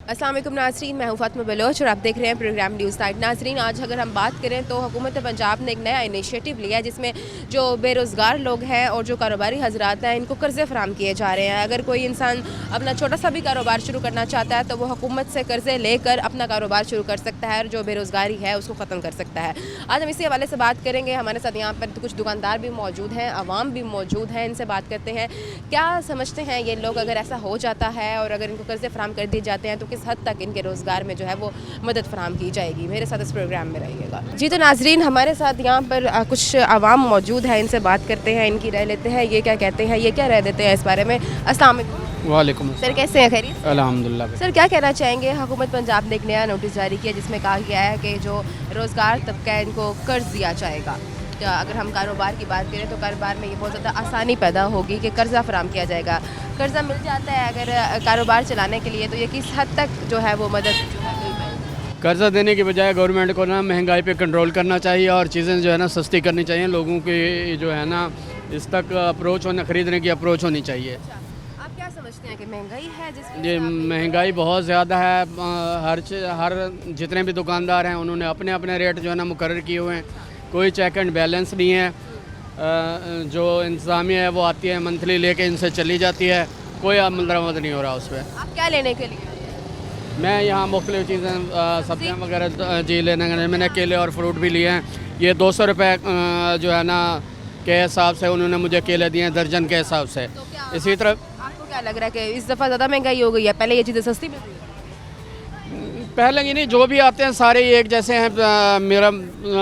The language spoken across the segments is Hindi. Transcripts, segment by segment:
अस्सलाम वालेकुम नाज़रीन, मैं हूँ फातिमा बलोच और आप देख रहे हैं प्रोग्राम न्यूज़ टाइट। नाज़रीन, आज अगर हम बात करें तो हुकूमत पंजाब ने एक नया इनिशिएटिव लिया है जिसमें जो बेरोज़गार लोग हैं और जो कारोबारी हजरात हैं इनको कर्ज़े फराम किए जा रहे हैं। अगर कोई इंसान अपना छोटा सा भी कारोबार शुरू करना चाहता है तो वो हुकूमत से कर्ज़े लेकर अपना कारोबार शुरू कर सकता है और जो बेरोज़गारी है उसको ख़त्म कर सकता है। आज हम इसी हवाले से बात करेंगे। हमारे साथ यहाँ पर कुछ दुकानदार भी मौजूद हैं, आवाम भी मौजूद हैं, इनसे बात करते हैं क्या समझते हैं ये लोग, अगर ऐसा हो जाता है और अगर इनको कर्ज़े फराम कर दिए जाते हैं तो किस हद तक इनके रोज़गार में जो है वो मदद फराम की जाएगी। मेरे साथ इस प्रोग्राम में रहिएगा। जी तो नाज़रीन, हमारे साथ यहाँ पर कुछ आवाम मौजूद है, इनसे बात करते हैं, इनकी राय लेते हैं, ये क्या कहते हैं, ये क्या राय देते हैं इस बारे में। अस्सलाम वालेकुम। वालेकुम सर, कैसे हैं? खैरियत? अल्हम्दुलिल्लाह। सर, क्या कहना चाहेंगे? हुकूमत पंजाब ने एक नया नोटिस जारी किया जिसमें कहा गया है कि जो रोज़गार तबका है इनको कर्ज दिया जाएगा। तो अगर हम कारोबार की बात करें तो कारोबार में ये बहुत ज़्यादा आसानी पैदा होगी कि कर्ज़ा फराम किया जाएगा। कर्ज़ा मिल जाता है अगर कारोबार चलाने के लिए, तो ये किस हद तक जो है वो मदद जो है मिल पाएगी? कर्ज़ा देने की बजाय गवर्नमेंट को ना महंगाई पे कंट्रोल करना चाहिए और चीज़ें जो है ना सस्ती करनी चाहिए। लोगों की जो है ना इस तक अप्रोच होना, ख़रीदने की अप्रोच होनी चाहिए। आप क्या समझते हैं कि महंगाई है जिसकी ये महंगाई बहुत ज़्यादा है। हर जितने भी दुकानदार हैं उन्होंने अपने अपने रेट जो है ना मुकर्रर किए हुए हैं। कोई चेक एंड बैलेंस नहीं है। जो इंतज़ामिया है वो आती है मंथली लेके इनसे चली जाती है, कोई अमल दरामद नहीं हो रहा उस पर। आप क्या लेने के लिए? मैं यहाँ मुख्तलिफ़ चीज़ें सब्जियाँ वगैरह जी लेने गए। मैंने केले और फ्रूट भी लिए हैं। ये 200 रुपये जो है ना के हिसाब से उन्होंने मुझे केले दिए हैं, दर्जन के हिसाब से। तो क्या इसी तरह आपको क्या लग रहा है कि इस दफ़ा ज़्यादा महंगाई हो गई है? पहले ये चीज़ें सस्ती मिल रही है। पहले की नहीं, जो भी आते हैं सारे ही एक जैसे हैं। मेरा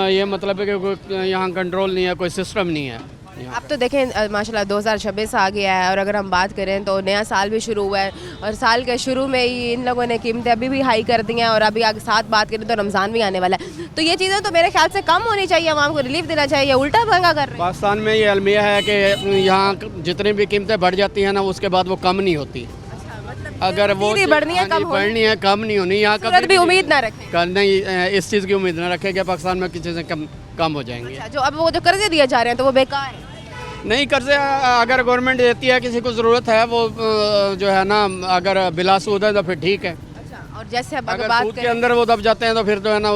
ये मतलब है कि कोई यहाँ कंट्रोल नहीं है, कोई सिस्टम नहीं है यहाँ। अब तो देखें माशाल्लाह 2026 आ गया है और अगर हम बात करें तो नया साल भी शुरू हुआ है और साल के शुरू में ही इन लोगों ने कीमतें अभी भी हाई कर दी हैं और अभी आगे साथ बात करें तो रमज़ान भी आने वाला है। तो ये चीज़ें तो मेरे ख्याल से कम होनी चाहिए, आवाम को रिलीफ देना चाहिए, उल्टा महंगा कर रहे हैं। पाकिस्तान में ये अलमिया है कि यहाँ जितनी भी कीमतें बढ़ जाती हैं ना उसके बाद वो कम नहीं होती। अगर वो बढ़नी है कम बढ़नी है कम नहीं होनी। यहाँ सूरत भी उम्मीद ना रखें। नहीं, इस चीज़ की उम्मीद ना रखें कि पाकिस्तान में किसी चीज़ें कम हो जाएंगी। अच्छा, जो अब वो जो कर्जे दिए जा रहे हैं तो वो बेकार है। नहीं, कर्जे अगर गवर्नमेंट देती है, किसी को ज़रूरत है, वो जो है ना अगर बिला सूद है तो फिर ठीक है। अच्छा, और जैसे अब अगर बात सूद के करें अंदर वो दब जाते हैं तो फिर जो है ना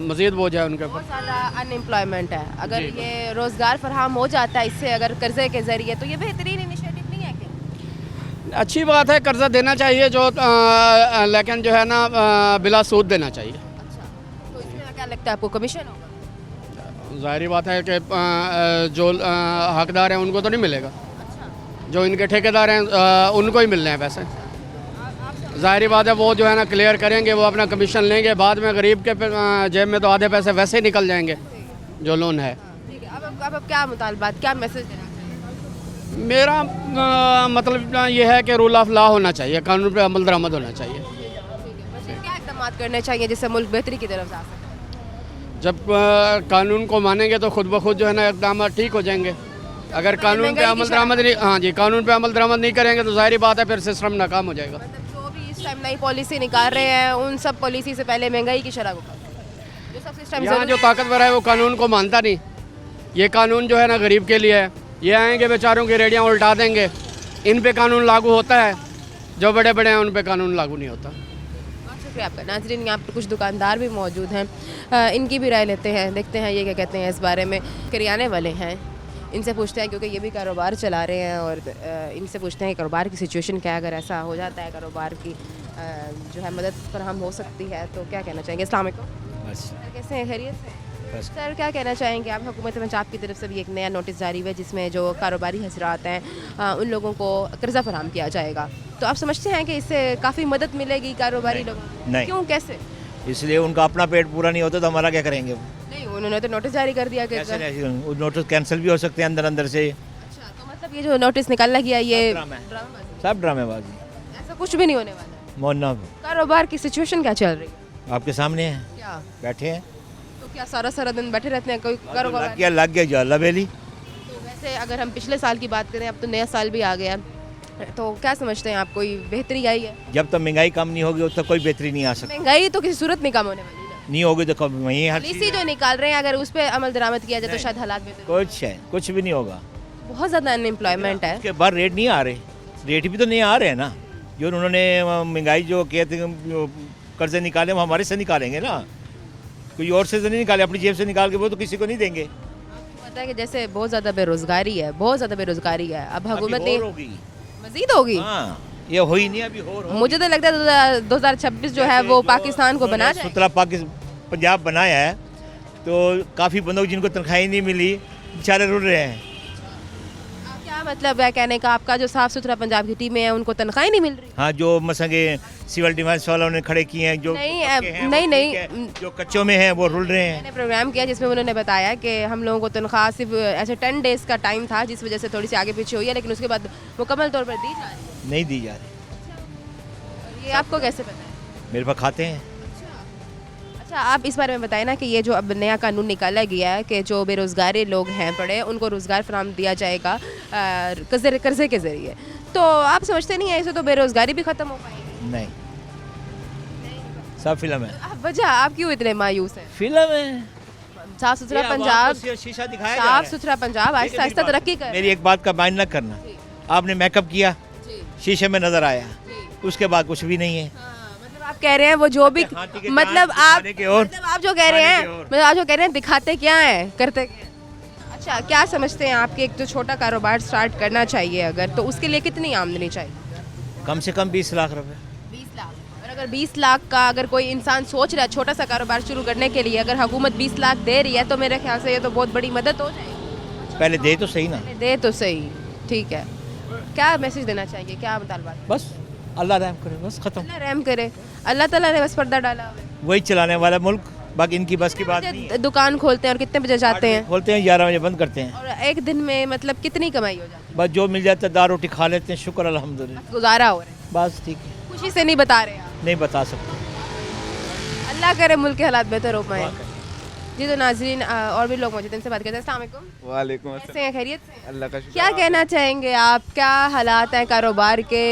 मज़ीद बोझ है उनके ऊपर। बहुत ज़्यादा अनएम्प्लॉयमेंट है। अगर ये रोज़गार फराहम हो जाता है इससे अगर कर्जे के ज़रिए, तो ये बेहतरीन इनिशिएटिव नहीं है क्या? अच्छी बात है, कर्जा देना चाहिए जो लेकिन जो है ना बिला सूद देना चाहिए। अच्छा, तो इसमें क्या लगता है आपको, कमीशन होगा? ज़ाहिरी बात है कि जो हकदार हैं उनको तो नहीं मिलेगा। अच्छा, जो इनके ठेकेदार हैं उनको ही मिलने हैं पैसे। ज़ाहिरी बात है, वो जो है ना क्लियर करेंगे, वो अपना कमीशन लेंगे। बाद में गरीब के जेब में तो आधे पैसे वैसे ही निकल जाएंगे जो लोन है। ठीक है। अब क्या मुतालबात, क्या मैसेज देना चाहिए? मेरा मतलब ये है कि रूल ऑफ लॉ होना चाहिए, कानून पे अमल दरामद होना चाहिए। क्या इक़दाम करने चाहिए जिससे मुल्क बेहतरी की तरफ जा सके? जब कानून को मानेंगे तो खुद ब खुद जो है ना इक़दाम ठीक हो जाएंगे। अगर कानून पे अमल दरामद नहीं, हाँ जी, कानून पे अमल दरामद नहीं करेंगे तो ज़ाहिरी बात है फिर सिस्टम नाकाम हो जाएगा। मतलब जो भी इस टाइम नई पॉलिसी निकाल रहे हैं उन सब पॉलिसी से पहले महंगाई की शरह को जो सब सिस्टम यहाँ जो ताकतवर है वो कानून को मानता नहीं। ये कानून जो है ना गरीब के लिए है। ये आएंगे बेचारों की रेडियाँ उल्टा देंगे, इन पे कानून लागू होता है। जो बड़े बड़े हैं उन पे कानून लागू नहीं होता। शुक्रिया आपका। नाज़रीन, यहाँ पर कुछ दुकानदार भी मौजूद हैं, इनकी भी राय लेते हैं, देखते हैं ये क्या कहते हैं इस बारे में। करियाने वाले हैं, इनसे पूछते हैं क्योंकि ये भी कारोबार चला रहे हैं और इनसे पूछते हैं कि कारोबार की सिचुएशन क्या है, अगर ऐसा हो जाता है कारोबार की जो है मदद फराहम हो सकती है तो क्या कहना चाहेंगे? अस्सलाम वालेकुम। सर, कैसे हैं? खैरियत से? सर, क्या कहना चाहेंगे आप? हुकूमत पंजाब की तरफ से भी एक नया नोटिस जारी हुआ है जिसमें जो कारोबारी हजरात हैं उन लोगों को कर्जा फराहम किया जाएगा। तो आप समझते हैं कि इससे काफ़ी मदद मिलेगी कारोबारी लोगों को? नहीं। क्यों, कैसे? इसलिए उनका अपना पेट पूरा नहीं होता तो हमारा क्या करेंगे वो? नहीं, उन्होंने तो नोटिस जारी कर दिया कि कैसे नहीं, नोटिस कैंसिल भी हो सकते हैं अंदर अंदर से। अच्छा, तो मतलब ये जो नोटिस निकाला गया ये ड्रामा है। ड्रामाबाजी? सब ड्रामेबाजी। ऐसा कुछ भी नहीं होने वाला है। मोहना कारोबार की सिचुएशन क्या चल रही है? आपके सामने है, क्या बैठे हैं। तो क्या सारा दिन बैठे रहते हैं कोई कारोबार? लग गया जो अल्लाह बेली। तो वैसे अगर हम पिछले साल की बात करें, अब तो नया साल भी आ गया, तो क्या समझते हैं आप, कोई बेहतरी आई है? जब तक महंगाई कम नहीं होगी तब तक कोई बेहतरी नहीं आ सकती। महंगाई तो किसी सूरत नहीं कम होने वाली ना। नहीं होगी तो कब वहीं हर पॉलिसी जो निकाल रहे हैं अगर उस पर अमल दरामद किया जाए तो शायद हालात बेहतर हो। कुछ भी नहीं होगा। बहुत ज़्यादा अनएम्प्लॉयमेंट है। उसके बाद रेट नहीं आ रहे, रेट भी तो नहीं आ रहे हैं ना। जो उन्होंने महंगाई जो कहते हैं कर्जे निकाले वो हमारे से निकालेंगे ना, कोई और से तो नहीं निकाले, अपनी जेब से निकाल के वो तो किसी को नहीं देंगे। पता है कि जैसे बहुत ज़्यादा बेरोजगारी है, बहुत ज़्यादा बेरोजगारी है, अब हुकूमत अभी ने और होगी। मजीद होगी। हाँ, ये हुई नहीं, अभी और होगी। मुझे तो लगता है 2026 जो है वो पाकिस्तान को बना जाए। सुतरा पंजाब बनाया है तो काफ़ी बंदों को जिनको तनख्वाही नहीं मिली बेचारे रुल रहे हैं। क्या मतलब है कहने का आपका, जो साफ सुथरा पंजाब की टीमें हैं उनको तनख्वाही नहीं मिल रही? हाँ, जो मसंगे सिविल डिफेंस वालों ने खड़े किए हैं, जो नहीं, पक्के हैं, वो नहीं, ठीक नहीं। है, जो कच्चों में हैं वो रुल रहे हैं। मैंने प्रोग्राम किया जिसमें उन्होंने बताया कि हम लोगों को तनख्वाह सिर्फ ऐसे 10 डेज का टाइम था, जिस वजह से थोड़ी सी आगे पीछे हुई है, लेकिन उसके बाद मुकम्मल तौर पर दी जा रही है। नहीं दी जा रही, ये आपको कैसे पता है? मेरे पास खाते हैं। अच्छा, आप इस बारे में बताएं ना कि ये जो अब नया कानून निकाला गया है कि जो बेरोज़गारी लोग हैं पड़े उनको रोज़गार फराहम दिया जाएगा कर्जे के ज़रिए, तो आप समझते नहीं है इससे तो बेरोज़गारी भी ख़त्म हो पाएगी? नहीं, सब फिल्म है। वजह आप क्यों इतने मायूस हैं? फिल्म है, साफ सुथरा ये आवाम पंजाब, को शीशा दिखाया जा रहा साफ है। सुथरा पंजाब आहिस्ता आहिस्ता तरक्की कर मेरी एक बात का माइंड न करना, आपने मेकअप किया, शीशे में नजर आया, उसके बाद कुछ भी नहीं है। मतलब आप कह रहे हैं वो जो भी हाथी के मतलब दांत आप दिखाने की ओर, मतलब आप जो कह रहे हैं दिखाने की ओर। मतलब आप जो कह रहे हैं दिखाते क्या हैं करते क्या हैं? अच्छा, क्या समझते हैं आपके एक जो छोटा कारोबार स्टार्ट करना चाहिए अगर, तो उसके लिए कितनी आमदनी चाहिए? कम से कम 20 लाख रुपए। 20 लाख। और अगर 20 लाख का अगर कोई इंसान सोच रहा है छोटा सा कारोबार शुरू करने के लिए, अगर हुकूमत 20 लाख दे रही है तो मेरे ख्याल से ये तो बहुत बड़ी मदद हो जाएगी। पहले दे तो सही ना। दे तो सही, ठीक है। क्या मैसेज देना चाहिए, क्या मुतालबात? बस अल्लाह रहम करे, बस खत्म। अल्लाह रहम करे, अल्लाह ताला ने बस पर्दा डाला हुआ है। वही चलाने वाला मुल्क, बाकी इनकी बस की बात नहीं है। दुकान खोलते हैं और कितने बजे जाते हैं? खोलते हैं 11 बजे, बंद करते हैं। और एक दिन में मतलब कितनी कमाई हो जाती बस जो मिल जाता है दाल रोटी खा लेते हैं, शुक्र अल्हम्दुलिल्लाह, है? गुजारा हो रहा है, बस ठीक है। खुशी से नहीं बता रहे आप? नहीं बता सकते। अल्लाह करे मुल्क के हालात बेहतर हो पाए। जी, तो नाजरीन और भी लोग मौजूद हैं, इनसे बात करते हैं। अस्सलाम वालेकुम। वालेकुम कैसे अस्सलाम। हैं, खैरियत से? अल्लाह का शुक्र। क्या कहना चाहेंगे आप, क्या हालात हैं कारोबार के?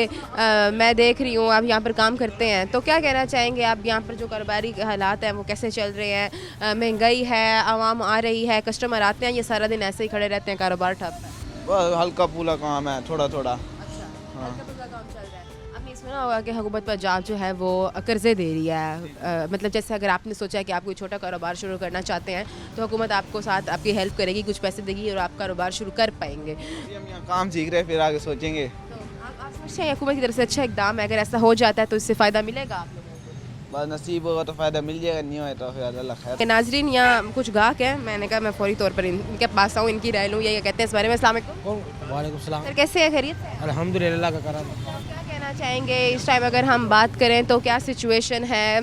मैं देख रही हूँ आप यहाँ पर काम करते हैं, तो क्या कहना चाहेंगे आप, यहाँ पर जो कारोबारी हालात हैं वो कैसे चल रहे हैं? महंगाई है, आवाम आ रही है, कस्टमर आते हैं, ये सारा दिन ऐसे ही खड़े रहते हैं, कारोबार ठप है? बस हल्का फूला काम है, थोड़ा थोड़ा। अच्छा, हल्का फुल्का काम चल रहा है। आपने सुना होगा कि हुकूमत पंजाब जो है वो कर्जे दे रही है, मतलब जैसे अगर आपने सोचा है कि आप कोई छोटा कारोबार शुरू करना चाहते हैं तो हुकूमत आपको साथ आपकी हेल्प करेगी, कुछ पैसे देगी और आप कारोबार शुरू कर पाएंगे। अभी हम यहाँ काम सीख रहे हैं, फिर आगे सोचेंगे। तो आप समझते हैं हुकूमत की तरफ से अच्छा इकदाम है, अगर ऐसा हो जाता है तो इससे फ़ायदा मिलेगा आप लोगों को? बस नसीब होगा तो फ़ायदा मिल जाएगा, नहीं होगा तो फिर अल्लाह खैर। कि नाजरीन यहाँ कुछ गाहक हैं, मैंने कहा मैं फौरी तौर पर इनके पास आऊँ, इनकी राय लूँ, ये कहते हैं इस बारे में। अस्सलाम वालेकुम। वालेकुम सलाम। सर, कैसे हैं, खैरियत से हैं? अल्हम्दुलिल्लाह का करम। क्या कहना चाहेंगे इस टाइम अगर हम बात करें तो क्या सिचुएशन है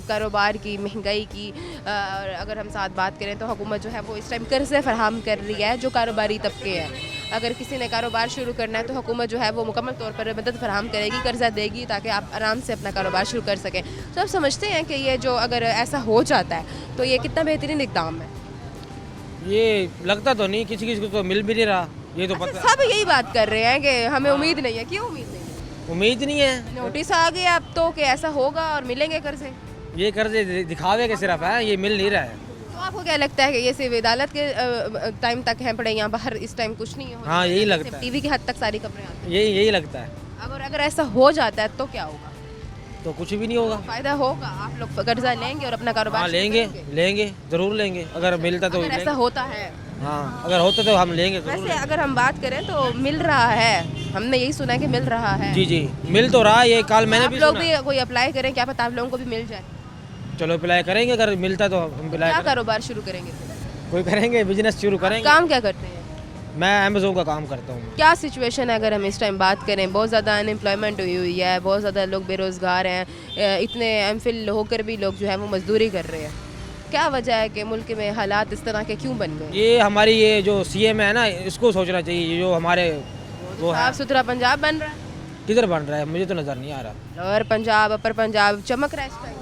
कारोबार की, महंगाई की? और अगर हम साथ बात करें तो हुकूमत जो है वो इस टाइम कर्ज़े फराहम कर रही है जो कारोबारी तबके हैं। अगर किसी ने कारोबार शुरू करना है तो हुकूमत जो है वो मुकम्मल तौर पर मदद फराहम करेगी, कर्जा देगी ताकि आप आराम से अपना कारोबार शुरू कर सकें। तो आप समझते हैं कि ये जो अगर ऐसा हो जाता है तो ये कितना बेहतरीन इक़दाम है? ये लगता तो नहीं, किसी किसी को तो मिल भी नहीं रहा, ये तो पता। सब यही बात कर रहे हैं कि हमें उम्मीद नहीं है। क्यों उम्मीद नहीं है? उम्मीद नहीं है। नोटिस आ गया अब तो कि ऐसा होगा और मिलेंगे कर्जे। ये कर्जे दिखावे के सिर्फ है, ये मिल नहीं रहा है। तो आपको क्या लगता है कि ये सिर्फ अदालत के टाइम तक हैं पड़े, यहाँ बाहर इस टाइम कुछ नहीं है? हाँ, यही लगता है। टीवी की हद तक सारी खबरें आती यही लगता है। हैं। अगर ऐसा हो जाता है तो क्या होगा? तो कुछ भी नहीं होगा। फायदा होगा, आप लोग कर्जा लेंगे और अपना कारोबार हाँ, शुरू लेंगे करेंगे। लेंगे ज़रूर लेंगे, अगर मिलता तो अगर ऐसा लेंगे। होता है, हाँ, अगर होता तो हम लेंगे ज़रूर वैसे लेंगे। अगर हम बात करें तो मिल रहा है, हमने यही सुना है कि मिल रहा है। जी जी, मिल तो रहा है, ये कल मैंने आप भी लोग सुना। भी कोई अप्लाई करें, क्या पता आप लोगों को भी मिल जाए। चलो अप्लाई करेंगे, अगर मिलता तो हम अप्लाई क्या करेंगे। कारोबार शुरू करेंगे? कोई करेंगे, बिजनेस शुरू करेंगे। काम क्या करते हैं? मैं अमेज़ोन का काम करता हूँ। क्या सिचुएशन है अगर हम इस टाइम बात करें? बहुत ज़्यादा अनएम्प्लॉयमेंट हुई है, बहुत ज़्यादा लोग बेरोज़गार हैं, इतने एमफिल होकर भी लोग जो है वो मजदूरी कर रहे हैं। क्या वजह है कि मुल्क में हालात इस तरह के क्यों बन गए? ये हमारी ये जो सीएम है ना, इसको सोचना चाहिए। ये जो हमारे वो है, साफ सुथरा पंजाब बन रहा है, किधर बन रहा है मुझे तो नज़र नहीं आ रहा। लोअर पंजाब, अपर पंजाब चमक रहा है इस टाइम,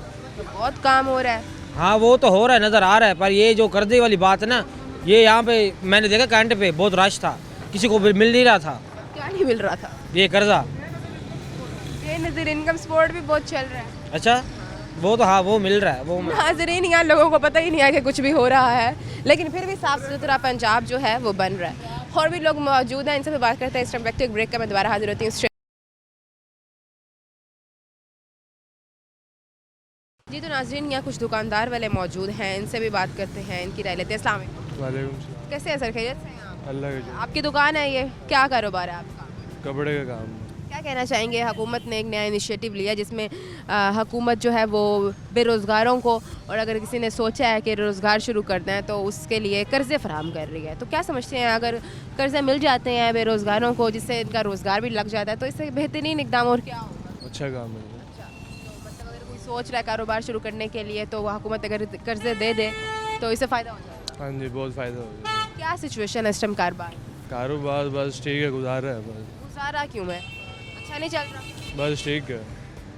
बहुत काम हो रहा है। हाँ, वो तो हो रहा है, नज़र आ रहा है, पर ये जो कर्जे वाली बात है ना, ये यहाँ पे मैंने देखा कैंट पे बहुत रश था, किसी को भी मिल नहीं रहा था क्या नहीं मिल रहा था? ये कर्जा। ये नज़र इनकम सपोर्ट भी बहुत चल रहा है। अच्छा, वो तो हाँ, वो मिल रहा है वो। नाज़रीन, यहाँ लोगों को पता ही नहीं है कि कुछ भी हो रहा है, लेकिन फिर भी साफ सुथरा पंजाब जो है वो बन रहा है। और भी लोग मौजूद हैं, इनसे भी बात करते हैं। इस टाइम ब्रेक का मैं दोबारा हाजिर होती हूँ। जी तो नाजरीन, यहाँ कुछ दुकानदार वाले मौजूद हैं, इनसे भी बात करते हैं, इनकी राय लेते हैं। अस्सलाम वालेकुम। वालेकुम सलाम। कैसे हैं सर, खैरियत से हैं आप? अल्लाह के आपकी दुकान है ये, क्या कारोबार है आपका? कपड़े का काम। क्या कहना चाहेंगे, हुकूमत ने एक नया इनिशिएटिव लिया जिसमें हुकूमत जो है वो बेरोज़गारों को, और अगर किसी ने सोचा है कि रोज़गार शुरू करना है तो उसके लिए कर्ज़े फराहम कर रही है। तो क्या समझते हैं, अगर कर्ज़े मिल जाते हैं बेरोज़गारों को जिससे इनका रोज़गार भी लग जाता है तो इससे बेहतरीन इकदाम और क्या होगा? अच्छा काम है। तो मतलब अगर कोई सोच रहा है कारोबार शुरू करने के लिए तो हुकूमत अगर कर्ज़े दे दे तो इससे फ़ायदा हो जाएगा। हाँ जी, बहुत फ़ायदा हो गया। क्या सिचुएशन है इस टाइम कारोबार बस ठीक है, गुजार रहा है बस। गुजारा क्यों है, अच्छा नहीं चल रहा? बस ठीक है।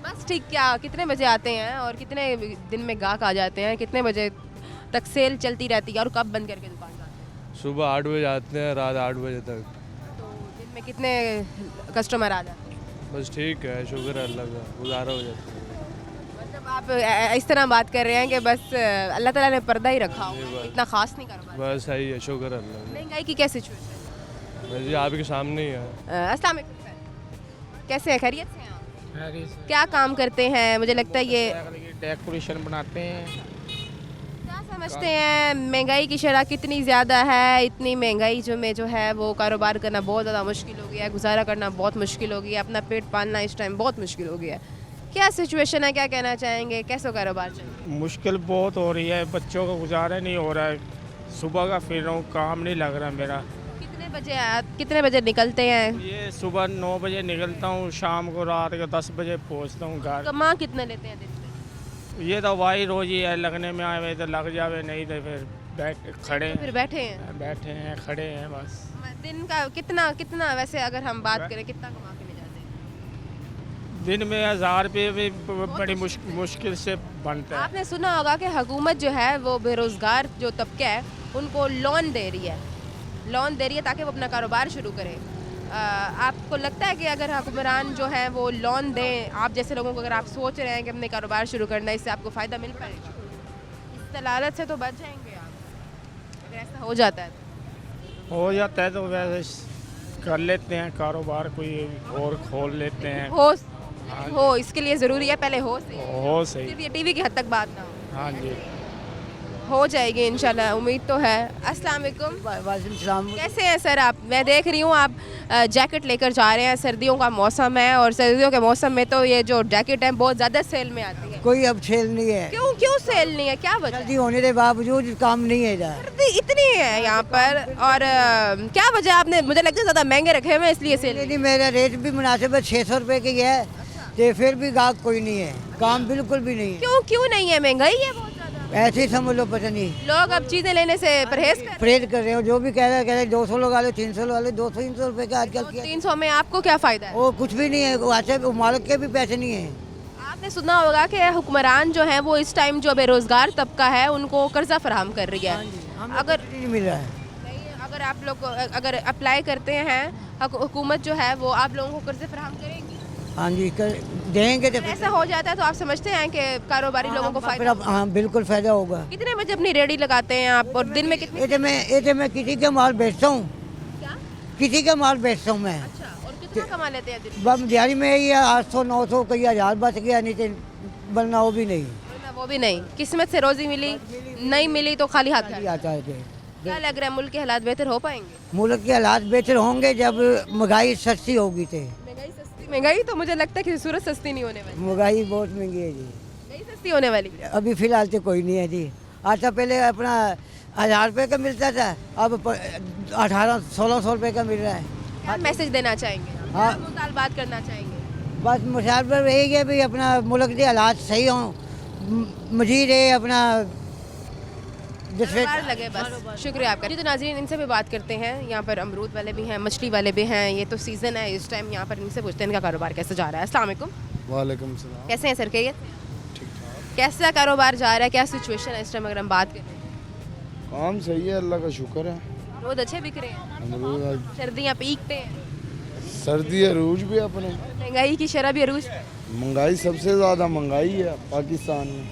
बस ठीक क्या, कितने बजे आते हैं और कितने दिन में गाहक आ जाते हैं, कितने बजे तक सेल चलती रहती है और कब बंद करके दुकान जाते हैं? सुबह 8 बजे आते हैं, रात 8 बजे तक। तो दिन में कितने कस्टमर आ जाते हैं? बस ठीक है, शुक्र है अल्लाह का, गुजारा हो जाता है। मतलब आप इस तरह बात कर रहे हैं कि बस अल्लाह ताला ने पर्दा ही रखा हो, जी, बस। इतना खास नहीं कारोबार। बस सही है, शुक्र है अल्लाह महंगाई की क्या सिचुएशन है? का। जी आपके सामने ही है। अस्सलाम वालेकुम सर, कैसे हैं, खैरियत से हैं आप? क्या काम करते हैं? मुझे लगता है ये डेकोरेशन बनाते हैं। क्या समझते हैं, महंगाई की शरह कितनी ज़्यादा है? इतनी महंगाई जो है वो कारोबार करना बहुत ज़्यादा मुश्किल हो गया है, गुजारा करना बहुत मुश्किल हो गया है, अपना पेट पालना इस टाइम बहुत मुश्किल हो गया है। क्या सिचुएशन है, क्या कहना चाहेंगे, कैसा कारोबार चल रहा है? मुश्किल बहुत हो रही है, बच्चों का गुजारा नहीं हो रहा है। सुबह का फिर रहा हूँ, काम नहीं लग रहा मेरा। कितने बजे निकलते हैं? ये सुबह 9 बजे निकलता हूँ, शाम को रात के 10 बजे पहुँचता हूँ घर। कमा कितने लेते हैं दिन में? ये तो वाही रोज ही है, लगने में आए हुए तो लग जावे, नहीं तो फिर खड़े फिर बैठे हैं बैठे हैं, खड़े हैं बस। दिन का कितना वैसे अगर हम बात करें कितना कमा के ले जाते हैं? दिन में 1000 रुपये भी बड़ी मुश्किल से बनता है। आपने सुना होगा कि हुकूमत जो है वो बेरोज़गार जो तबका है उनको लोन दे रही है ताकि वो अपना कारोबार शुरू करें। आपको लगता है कि अगर हुक्मरान जो है वो लोन दें आप जैसे लोगों को, अगर आप सोच रहे हैं कि अपने कारोबार शुरू करना है, इससे आपको फ़ायदा मिल पाएगा? इस दलालत से तो बच जाएंगे आप अगर ऐसा हो जाता है तो वैसे कर लेते हैं कारोबार, कोई और खोल लेते हैं। हो इसके लिए ज़रूरी है पहले हो सही। सिर्फ ये टीवी की हद तक बात ना हो। हाँ जी, हो जाएगी इंशाल्लाह, उम्मीद तो है। अस्सलाम वालेकुम। वालेकुम सलाम। कैसे हैं सर आप? मैं देख रही हूँ आप जैकेट लेकर जा रहे हैं, सर्दियों का मौसम है और सर्दियों के मौसम में तो ये जो जैकेट है बहुत ज़्यादा सेल में आती है। कोई अब सेल नहीं है, क्यों सेल नहीं है, क्या वजह? सर्दी होने के बावजूद काम नहीं है इधर। सर्दी इतनी है यहाँ पर और क्या वजह? आपने मुझे लगता है ज़्यादा महंगे रखे हुए हैं इसलिए सेल नहीं, मेरा रेट भी मुनासिब है, 600 रुपये की है, तो फिर भी गाहक कोई नहीं है, काम बिल्कुल भी नहीं है। क्यों नहीं है? महंगाई है बहुत ज़्यादा, ऐसे ही समझ लो, पता नहीं लोग अब चीज़ें लेने से परहेज कर रहे हो। जो भी कह रहे हैं 200 लगा लो, 300 लगा लो, 200-300 रुपये का आजकल किया। 300 में आपको क्या फ़ायदा है? वो कुछ भी नहीं है, वैसे मालिक के भी पैसे नहीं है। आपने सुना होगा कि हुक्मरान जो है वो इस टाइम जो बेरोज़गार तबका है उनको कर्जा फराहम कर रही है। अगर नहीं मिल रहा है, नहीं, अगर आप लोग अगर अप्लाई करते हैं हुकूमत जो है वो आप लोगों को कर्जे फराहम करेगी? हाँ जी देंगे तो ऐसा हो जाता है तो आप समझते हैं कि कारोबारी लोगों को फायदा? हाँ बिल्कुल फ़ायदा होगा। कितने बजे अपनी रेडी लगाते हैं आप और दिन में कितने? ये तो मैं किसी का माल बेचता हूँ, क्या? किसी का माल बेचता हूँ मैं। अच्छा, और कितना कमा लेते हैं दिन में? बम दिहाड़ी में ही 800-900 कई 1000 बच गया, नहीं तो बनना वो भी नहीं। वो भी नहीं, किस्मत से रोजी मिली, नहीं मिली तो खाली हाथ गए। आता है। क्या लग रहा है, मुल्क के हालात बेहतर हो पाएंगे? मुल्क के हालात बेहतर होंगे जब महंगाई सस्ती होगी। तो महंगाई तो मुझे लगता है कि सूरत सस्ती नहीं होने वाली। महंगाई बहुत महंगी है जी, नहीं सस्ती होने वाली। अभी फ़िलहाल तो कोई नहीं है जी। अच्छा पहले अपना 1000 रुपये का मिलता था, अब 1800-1600 रुपये का मिल रहा है। क्या मैसेज देना चाहेंगे, हाँ। क्या मुताल बात करना चाहेंगे? बस मुशाल पर यही है भाई, अपना मुल्क के हालात सही हों, मजीद है अपना कारोबार लगे बस। शुक्रिया आपका। जी तो नाज़रीन, इनसे भी बात करते हैं। यहाँ पर अमरूद वाले भी हैं, मछली वाले भी हैं, ये तो सीज़न है इस टाइम। यहाँ पर इनसे पूछते हैं इनका कारोबार कैसे जा रहा है। अस्सलाम वालेकुम। वालेकुम सलाम। कैसे हैं सर, खैरियत? ठीक ठाक। कैसा कारोबार जा रहा है, क्या सिचुएशन है इस टाइम अगर हम बात करें? काम सही है, अल्लाह का शुक्र है। रोज अच्छे बिक रहे हैं, अमरूद सर्दियाँ पीकते हैं, सर्दी अरूज भी अपने, महंगाई की शरह भी अरूज पे। महंगाई सबसे ज़्यादा महंगाई है पाकिस्तान में।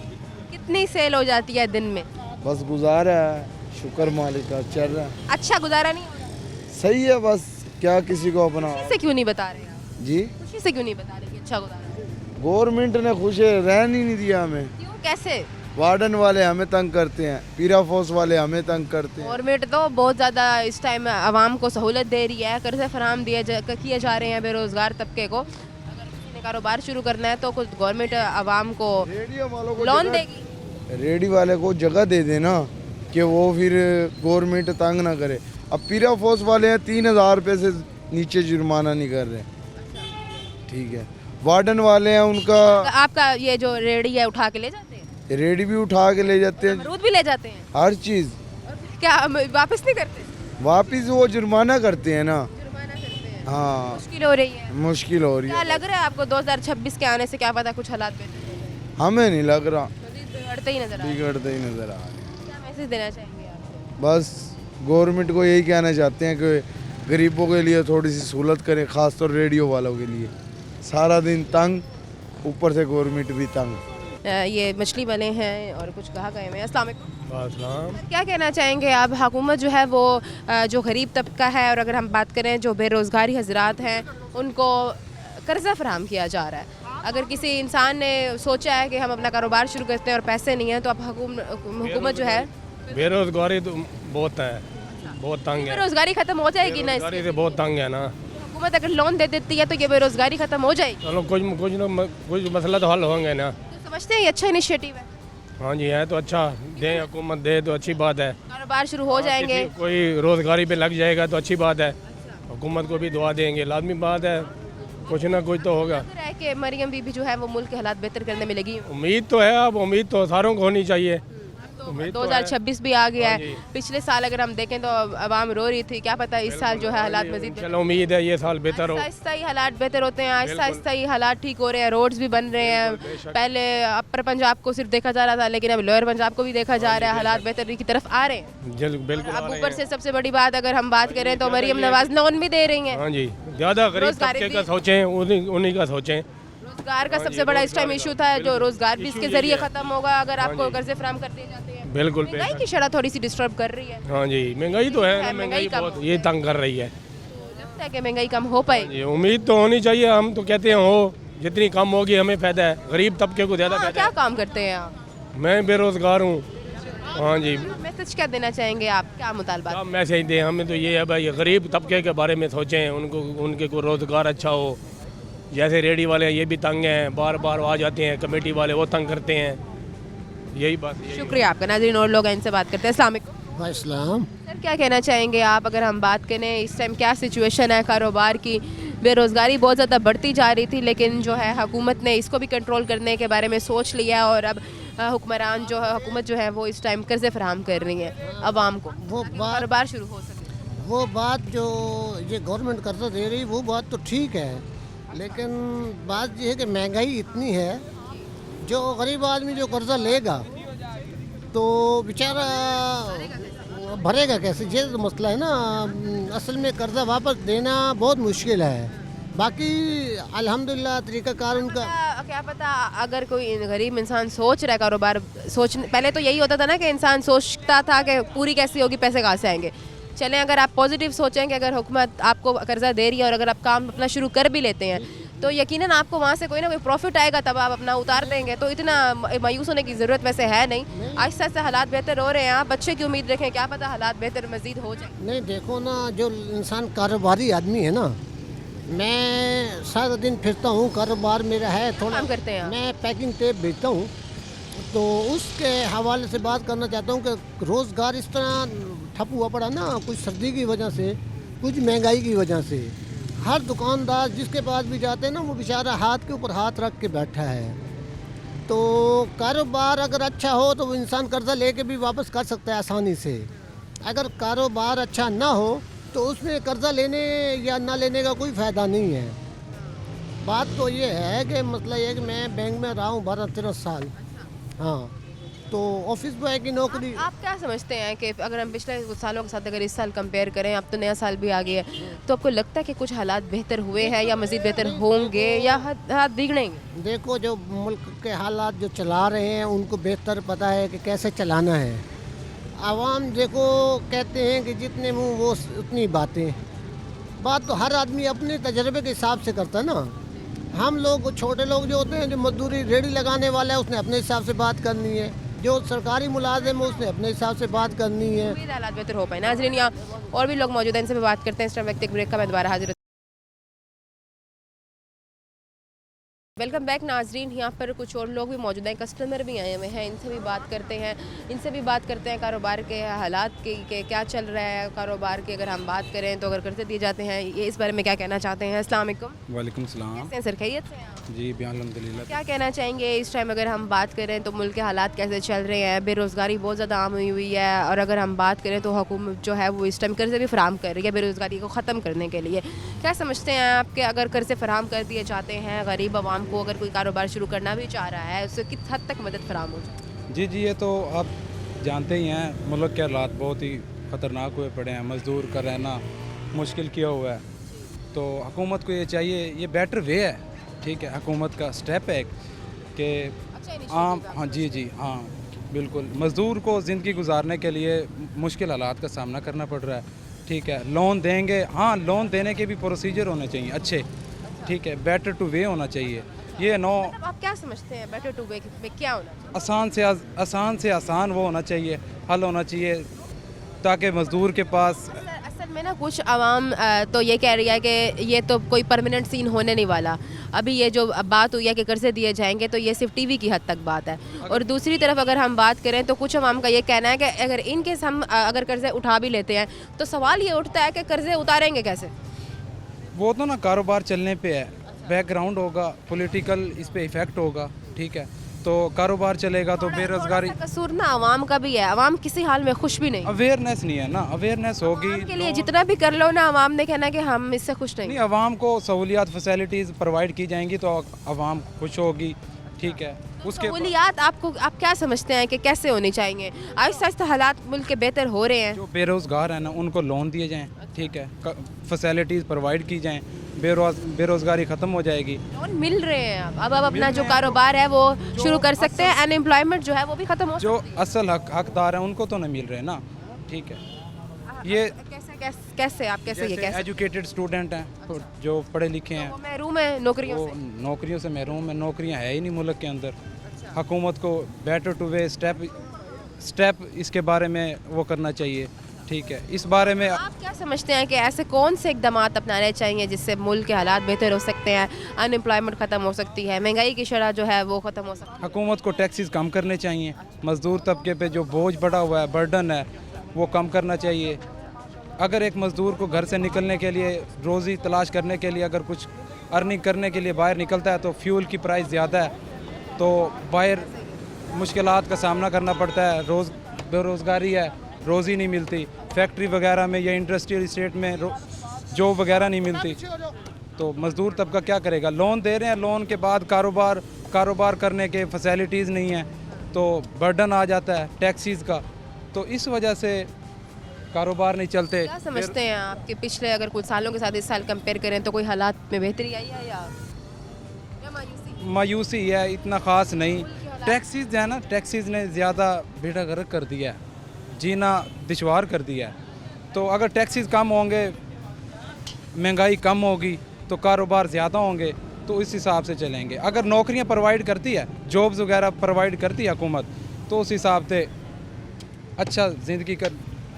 कितनी सेल हो जाती है दिन में? बस गुजारा है, शुक्र मालिक का चल रहा है। अच्छा गुजारा नहीं हो रहा? सही है, बस क्या किसी को अपना खुशी से क्यों नहीं बता रहे आप? जी खुशी से क्यों नहीं बता रहे कि अच्छा गुजारा? गवर्नमेंट ने खुश रहने ही नहीं दिया हमें। क्यों कैसे? वार्डन वाले हमें तंग करते हैं, पीरा फोर्स वाले हमें तंग करते हैं। गवर्नमेंट तो बहुत ज़्यादा इस टाइम आवाम को सहूलत दे रही है, कर्जे फराम किए जा रहे हैं बेरोज़गार तबके को। अगर किसी ने कारोबार शुरू करना है तो कुछ गवर्नमेंट आवाम को रेडियो वालों को लोन जगह- देगी। रेडी वाले को जगह दे देना कि वो फिर गवर्नमेंट तंग ना करे। अब पीरा फोर्स वाले हैं 3,000 रुपये से नीचे जुर्माना नहीं कर रहे, ठीक है। वार्डन वाले हैं उनका आपका ये जो रेडी है उठा के ले जाते हैं, रेडी भी उठा के ले जाते हैं, अमरूद भी ले जाते हैं, हर चीज़ और फिर क्या वापस नहीं करते? वापिस वो जुर्माना करते हैं ना। जुर्माना करते हैं, हाँ, मुश्किल हो रही है। मुश्किल हो रही क्या है। लग रहा है आपको 2026 के आने से क्या पता कुछ हालात बेहतर हो जाए? हमें नहीं लग रहा, मज़ीद बिगड़ते ही नजर आ रहे हैं। बिगड़ते ही नजर आ रहे हैं। क्या मैसेज देना चाहेंगे आप? बस गवर्नमेंट को यही कहना चाहते हैं कि गरीबों के लिए थोड़ी सी सहूलत करें, ख़ासतौर रेडियो वालों के लिए। सारा दिन तंग, ऊपर से गवर्नमेंट भी तंग। ये मछली वाले हैं और कुछ कहा गए हैं। अस्सलाम वालेकुम। अस्सलाम। क्या कहना चाहेंगे आप? हुकूमत जो है वो जो गरीब तबका है, और अगर हम बात करें जो बेरोज़गारी हजरात हैं उनको कर्जा फराहम किया जा रहा है। अगर किसी इंसान ने सोचा है कि हम अपना कारोबार शुरू करते हैं और पैसे नहीं हैं तो अब हुकूमत जो है बेरोजगारी तो बहुत है, बहुत तंग है। बेरोज़गारी ख़त्म हो जाएगी ना? बेरोजगारी से बहुत तंग है ना। हुकूमत अगर लोन दे देती है तो ये बेरोज़गारी ख़त्म हो जाएगी। चलो कुछ मसला तो हल होंगे ना। तो समझते हैं ये अच्छा इनिशिएटिव है, हाँ जी, है तो अच्छा, दे हुकूमत दे तो अच्छी बात है। कारोबार शुरू हो जाएंगे। किसी कोई रोजगारी पे लग जाएगा तो अच्छी बात है। हुकूमत को भी दुआ देंगे, लाजमी बात है, कुछ ना कुछ तो होगा। लग रहा है कि मरियम बीबी जो है वो मुल्क के हालात बेहतर करने में लगी। उम्मीद तो है, अब उम्मीद तो सारों को होनी चाहिए। तो उम्मीद तो 2026 भी आ गया हाँ है। जी। पिछले साल अगर हम देखें तो आवाम रो रही थी, क्या पता इस साल जो है हालात मजीद चलो उम्मीद है ये साल बेहतर हो। आहिस्ता ही हालात बेहतर होते हैं, आहिस्ता आहिस्ता ही हालात ठीक हो रहे हैं, रोड्स भी बन रहे हैं। पहले अपर पंजाब को सिर्फ देखा जा रहा था, लेकिन अब लोअर पंजाब को भी देखा जा रहा है, हालात बेहतरी की तरफ आ रहे हैं। बिल्कुल आ अब रहे ऊपर हैं। से सबसे बड़ी बात अगर हम बात करें तो मरियम नवाज लोन भी दे रही हैं। हाँ जी, ज़्यादा गरीब रोजगारी तबके का भी- सोचें, उन्हीं का सोचें। रोजगार का सबसे बड़ा इस टाइम इशू था, जो रोजगार भी इसके जरिए खत्म होगा अगर आपको कर्जे फराम कर दिए जाते हैं। बिल्कुल महंगाई की शरह थोड़ी सी डिस्टर्ब कर रही है। हाँ जी, महंगाई तो है ना, महंगाई महंगाई कम बहुत हो ये तंग कर रही है। लगता है कि महंगाई कम हो पाएगी। ये उम्मीद तो होनी चाहिए, हम तो कहते हैं हो, जितनी कम होगी हमें फ़ायदा है, गरीब तबके को ज़्यादा फ़ायदा क्या काम करते हैं आप? है। मैं बेरोज़गार हूँ। हाँ जी, मैसेज क्या देना चाहेंगे आप? क्या मुतालबा? क्या मैसेज दें? हमें तो ये है भाई, गरीब तबके के बारे में सोचें, उनके को रोज़गार अच्छा हो। जैसे रेडी वाले हैं ये भी तंग हैं, बार बार आ जाते हैं, कमेटी वाले वो तंग करते हैं। यही बात है। शुक्रिया आपका। नाज़रीन और लोग हैं, इनसे बात करते हैं। अस्सलाम वालेकुम। इस्लाम। सर क्या कहना चाहेंगे आप? अगर हम बात करें इस टाइम क्या सिचुएशन है कारोबार की? बेरोज़गारी बहुत ज़्यादा बढ़ती जा रही थी, लेकिन जो है हुकूमत ने इसको भी कंट्रोल करने के बारे में सोच लिया और अब हुक्मरान जो है, हुकूमत जो है वो इस टाइम कर्जे फराहम कर रही है आवाम को, वो बात कारोबार शुरू हो सके। वो बात जो ये गवर्नमेंट कर्जा दे रही वो बात तो ठीक है, लेकिन बात ये है कि महंगाई इतनी है, जो गरीब आदमी जो कर्जा लेगा तो बेचारा भरेगा कैसे? ये तो मसला है ना। असल में कर्जा वापस देना बहुत मुश्किल है। बाकी अल्हम्दुलिल्लाह तरीक़ाकार उनका क्या पता अगर कोई गरीब इंसान सोच रहा है कारोबार, पहले तो यही होता था ना कि इंसान सोचता था कि पूरी कैसी होगी, पैसे कहाँ से आएंगे। चलें, अगर आप पॉजिटिव सोचें कि अगर हुकूमत आपको कर्जा दे रही है और अगर आप काम अपना शुरू कर भी लेते हैं तो यकीनन आपको वहाँ से कोई ना कोई प्रॉफिट आएगा, तब आप अपना उतार देंगे। तो इतना मायूस होने की ज़रूरत वैसे है नहीं। आहिस्ता आहिस्ता हालात बेहतर हो रहे हैं। आप अच्छे की उम्मीद रखें, क्या पता हालात बेहतर मज़ीद हो जाए। नहीं, देखो ना, जो इंसान कारोबारी आदमी है ना, मैं सारा दिन फिरता हूँ, कारोबार मेरा है थोड़ा। काम करते हैं आप? मैं पैकिंग टेप बेचता हूँ, तो उसके हवाले से बात करना चाहता हूँ कि रोज़गार इस तरह ठप हुआ पड़ा ना, कुछ सर्दी की वजह से, कुछ महंगाई की वजह से। हर दुकानदार जिसके पास भी जाते हैं ना, वो बेचारा हाथ के ऊपर हाथ रख के बैठा है। तो कारोबार अगर अच्छा हो तो वो इंसान कर्जा लेके भी वापस कर सकता है आसानी से। अगर कारोबार अच्छा ना हो तो उसमें कर्जा लेने या ना लेने का कोई फ़ायदा नहीं है। बात तो ये है कि मसला ये है कि मैं बैंक में रहा हूँ 12-13 साल। हाँ, तो ऑफिस बॉय की नौकरी। आप क्या समझते हैं कि अगर हम पिछले कुछ सालों के साथ अगर इस साल कंपेयर करें, अब तो नया साल भी आ गया है, तो आपको लगता है कि कुछ हालात बेहतर हुए हैं या मज़ीद बेहतर होंगे या हाथ बिगड़ेंगे? देखो, जो मुल्क के हालात जो चला रहे हैं उनको बेहतर पता है कि कैसे चलाना है। आवाम देखो कहते हैं कि जितने मुँह वो उतनी बातें। बात तो हर आदमी अपने तजर्बे के हिसाब से करता है ना। हम लोग छोटे लोग जो होते हैं, जो मजदूरी रेडी लगाने वाला है, उसने अपने हिसाब से बात करनी है। जो सरकारी मुलाजिम है उसने अपने हिसाब से बात करनी है। उम्मीद है हालात बेहतर हो पाए। नाज़रीन, यहाँ और भी लोग मौजूद हैं, इनसे भी बात करते हैं। इस टाइम वक्त एक ब्रेक का मैं दोबारा हाजिर। वेलकम बैक नाजरीन। यहाँ पर कुछ और लोग भी मौजूद हैं, कस्टमर भी आए हुए हैं, इनसे भी बात करते हैं। कारोबार के हालात के क्या चल रहा है कारोबार के। अगर हम बात करें तो अगर कर्जे दिए जाते हैं, ये इस बारे में क्या कहना चाहते हैं। अस्सलाम वालेकुम। वालेकुम सलाम। कैसे हैं सर, खैरियत से हैं आप? जी अल्हम्दुलिल्लाह। क्या कहना चाहेंगे इस टाइम अगर हम बात करें तो मुल्क के हालात कैसे चल रहे हैं। बेरोज़गारी बहुत ज़्यादा आम हुई है, और अगर हम बात करें तो हुकूमत जो है वो इस टाइम कर्जे भी फराहम कर रही है बेरोज़गारी को ख़त्म करने के लिए। क्या समझते हैं आप कि अगर कर्जे फराहम कर दिए जाते हैं, गरीब आवाम को अगर कोई कारोबार शुरू करना भी चाह रहा है, उससे किस हद तक मदद फराहम हो जाए? जी ये तो आप जानते ही हैं, मुल्क के हालात बहुत ही ख़तरनाक हुए पड़े हैं, मज़दूर का रहना मुश्किल किया हुआ है। तो हुकूमत को ये चाहिए, ये बेटर वे है, ठीक है, हुकूमत का स्टेप है कि आम, हाँ जी हाँ बिल्कुल, मज़दूर को ज़िंदगी गुजारने के लिए मुश्किल हालात का सामना करना पड़ रहा है, ठीक है। लोन देंगे, हाँ लोन देने के भी प्रोसीजर होने चाहिए अच्छे, ठीक है, बेटर टू वे होना चाहिए। ये मतलब आप क्या समझते हैं बेटर टू वे में क्या होना चाहिए? आसान से आसान वो होना चाहिए, हल होना चाहिए, ताकि मज़दूर के पास। असल में ना कुछ आवाम तो ये कह रही है कि ये तो कोई परमानेंट सीन होने नहीं वाला। अभी ये जो बात हुई है कि कर्जे दिए जाएंगे, तो ये सिर्फ टीवी की हद तक बात है। और दूसरी तरफ अगर हम बात करें तो कुछ आवाम का ये कहना है कि अगर इनकेस हम अगर कर्जे उठा भी लेते हैं तो सवाल ये उठता है कि कर्जे उतारेंगे कैसे। वो तो ना कारोबार चलने पे है, बैकग्राउंड होगा, पॉलिटिकल इस पे इफ़ेक्ट होगा, ठीक है, तो कारोबार चलेगा तो बेरोज़गारी। कसूर ना आवाम का भी है, आवाम किसी हाल में खुश भी नहीं। अवेयरनेस नहीं है ना, अवेयरनेस होगी के लिए जितना भी कर लो ना, आवाम ने कहना कि हम इससे खुश नहीं। आवाम को सहूलियात फैसिलिटीज़ प्रोवाइड की जाएंगी तो आवाम खुश होगी, ठीक है। उसके सहूलियात आप क्या समझते हैं कि कैसे होनी चाहिए? आहिस्ता आहिस्ता हालात मुल्क के बेहतर हो रहे हैं। जो बेरोज़गार हैं ना उनको लोन दिए जाएँ, ठीक है, फैसिलिटीज़ प्रोवाइड की जाएँ, बेरोज़गारी ख़त्म हो जाएगी। लोन मिल रहे हैं, अब अपना जो कारोबार है वो शुरू कर सकते हैं। अनएम्प्लॉयमेंट जो है वो भी ख़त्म हो जो असल हकदार हैं उनको तो नहीं मिल रहे ना, ठीक है। ये कैसे आप कैसे ये कैसे एजुकेटेड स्टूडेंट हैं, तो जो पढ़े लिखे हैं, वो महरूम है नौकरियों से। नौकरियों से महरूम है, नौकरियां है ही नहीं मुल्क के अंदर। हुकूमत को बेटर टू वे स्टेप इसके बारे में वो करना चाहिए, ठीक है। इस बारे में आप क्या समझते हैं कि ऐसे कौन से इकदाम अपनाने चाहिए जिससे मुल्क के हालात बेहतर हो सकते हैं, अनएम्प्लॉयमेंट ख़त्म हो सकती है, महंगाई की शरह जो है वो ख़त्म हो सकती है? हुकूमत को टैक्सेस कम करने चाहिए, मज़दूर तबके पे जो बोझ बढ़ा हुआ है, बर्डन है, वो कम करना चाहिए। अगर एक मज़दूर को घर से निकलने के लिए, रोज़ी तलाश करने के लिए, अगर कुछ अर्निंग करने के लिए बाहर निकलता है तो फ्यूल की प्राइस ज़्यादा है, तो बाहर मुश्किलात का सामना करना पड़ता है, बेरोज़गारी है, रोज़ी नहीं मिलती, फैक्ट्री वगैरह में या इंडस्ट्रियल स्टेट में जॉब वगैरह नहीं मिलती, तो मज़दूर तबका क्या करेगा? लोन दे रहे हैं, लोन के बाद कारोबार करने के फैसिलिटीज़ नहीं है, तो बर्डन आ जाता है टैक्सीज़ का, तो इस वजह से कारोबार नहीं चलते। क्या समझते हैं आपके पिछले अगर कुछ सालों के साथ इस साल कंपेयर करें तो कोई हालात में बेहतरी आई है या मायूसी है? इतना ख़ास नहीं। टैक्सीज़ है ना, टैक्सीज़ ने ज़्यादा बेड़ा गर्क कर दिया है, जीना दुश्वार कर दिया है। तो अगर टैक्सीज़ कम होंगे, महंगाई कम होगी, तो कारोबार ज़्यादा होंगे, तो इस हिसाब से चलेंगे। अगर नौकरियां प्रोवाइड करती है, जॉब्स वगैरह प्रोवाइड करती है हुकूमत, तो उस हिसाब से अच्छा ज़िंदगी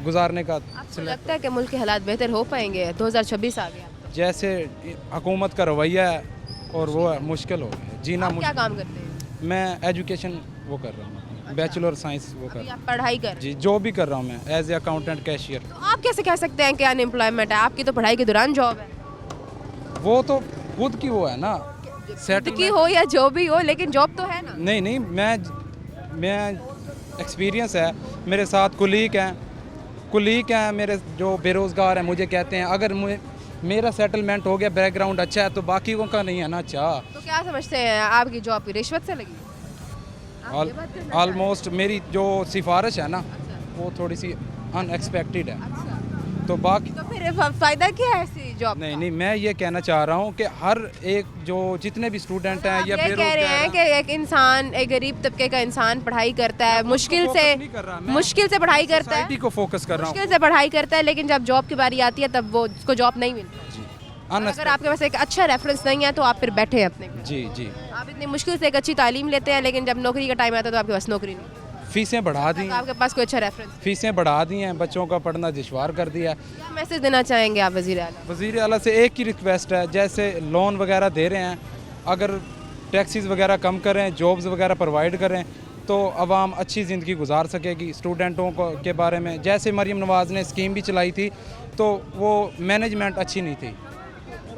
गुजारने का। आपको लगता है कि मुल्क के हालात बेहतर हो पाएंगे? 2026 आ गया, जैसे हुकूमत का रवैया है और वो है, मुश्किल हो गया जीना। क्या काम करते हैं? मैं एजुकेशन वो कर रहा हूँ, बैचलर साइंस वो कर रहा हूँ। पढ़ाई कर जी, जो भी कर रहा हूँ मैं एज ए अकाउंटेंट कैशियर। तो आप कैसे कह सकते हैं कि अनएम्प्लॉयमेंट है? आपकी तो पढ़ाई के दौरान जॉब है। वो तो खुद की वो है ना, खुद की हो या जो भी हो, लेकिन जॉब तो है ना। नहीं, मैं एक्सपीरियंस है, मेरे साथ कुलीग हैं मेरे जो बेरोज़गार हैं, मुझे कहते हैं अगर मेरा सेटलमेंट हो गया, बैकग्राउंड अच्छा है, तो बाकियों का नहीं है ना अच्छा। तो क्या समझते हैं आपकी जॉब की रिश्वत से लगी? ऑलमोस्ट मेरी जो सिफारिश है ना, वो थोड़ी सी अनएक्सपेक्टेड है, तो बाकी तो फिर फ़ायदा क्या है ऐसी जॉब? नहीं, मैं ये कहना चाह रहा हूँ कि हर एक जो जितने भी स्टूडेंट हैं या ये कह रहे हैं कि एक इंसान, एक गरीब तबके का इंसान पढ़ाई करता है, मुश्किल से पढ़ाई करता है, को फोकस कर रहा हूँ, मुश्किल से पढ़ाई करता है, लेकिन जब जॉब की बारी आती है तब वो उसको जॉब नहीं मिलती। और अगर आपके पास एक अच्छा रेफरेंस नहीं है तो आप फिर बैठे हैं अपने घर। जी जी। आप इतनी मुश्किल से एक अच्छी तालीम लेते हैं, लेकिन जब नौकरी का टाइम आता है तो आपके पास नौकरी नहीं, फीसें बढ़ा दी, आपके पास कोई अच्छा रेफरेंस। फीसें बढ़ा दी हैं, बच्चों का पढ़ना दुश्वार कर दिया। क्या मैसेज देना चाहेंगे आप वज़ीर आला? वज़ीर आला से एक ही रिक्वेस्ट है, जैसे लोन वगैरह दे रहे हैं, अगर टैक्सीज़ वगैरह कम करें, जॉब्स वगैरह प्रोवाइड करें तो आवाम अच्छी ज़िंदगी गुजार सकेगी। स्टूडेंटों को के बारे में जैसे मरीम नवाज़ ने स्कीम भी चलाई थी तो वो मैनेजमेंट अच्छी नहीं थी,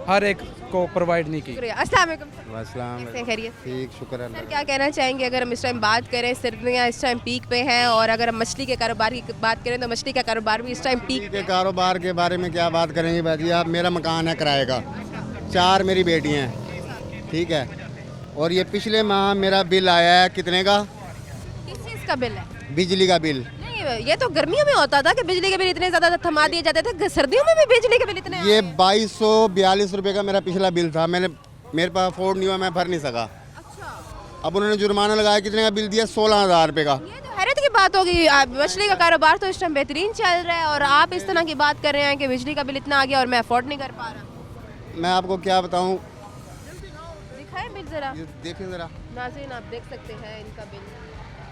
हर एक को प्रोवाइड नहीं की। अस्सलाम वालेकुम। कैसे हैं, खैरियत? ठीक, शुक्र सर क्या कहना चाहेंगे अगर हम इस टाइम बात करें, सर्दियाँ इस टाइम पीक पे हैं, और अगर हम मछली के कारोबार की बात करें तो मछली का कारोबार भी इस टाइम पीक पे के कारोबार के बारे में क्या बात करेंगे भाजी आप? मेरा मकान है किराए का, 4 मेरी बेटियाँ हैं, ठीक है, और ये पिछले माह मेरा बिल आया है कितने का? किस चीज़ का बिल है? बिजली का बिल। नहीं, ये तो गर्मियों में होता था कि बिजली के बिल इतने ज़्यादा थमा दिए जाते थे, सर्दियों में भी बिजली के बिल इतने ये 2242 रुपये का मेरा पिछला बिल था, मेरे पास अफोर्ड नहीं हुआ, मैं भर नहीं सका। अब उन्होंने जुर्माना लगाया, कितने का बिल दिया? 16,000 रुपये का। ये तो हैरत की बात होगी। मछली का कारोबार तो इस टाइम बेहतरीन चल रहा है और आप इस तरह की बात कर रहे हैं कि बिजली का बिल इतना आ गया और मैं अफोर्ड नहीं कर पा रहा। मैं आपको क्या बताऊँ, दिखाएं बिल ज़रा, देखें ज़रा। नाज़रीन आप देख सकते हैं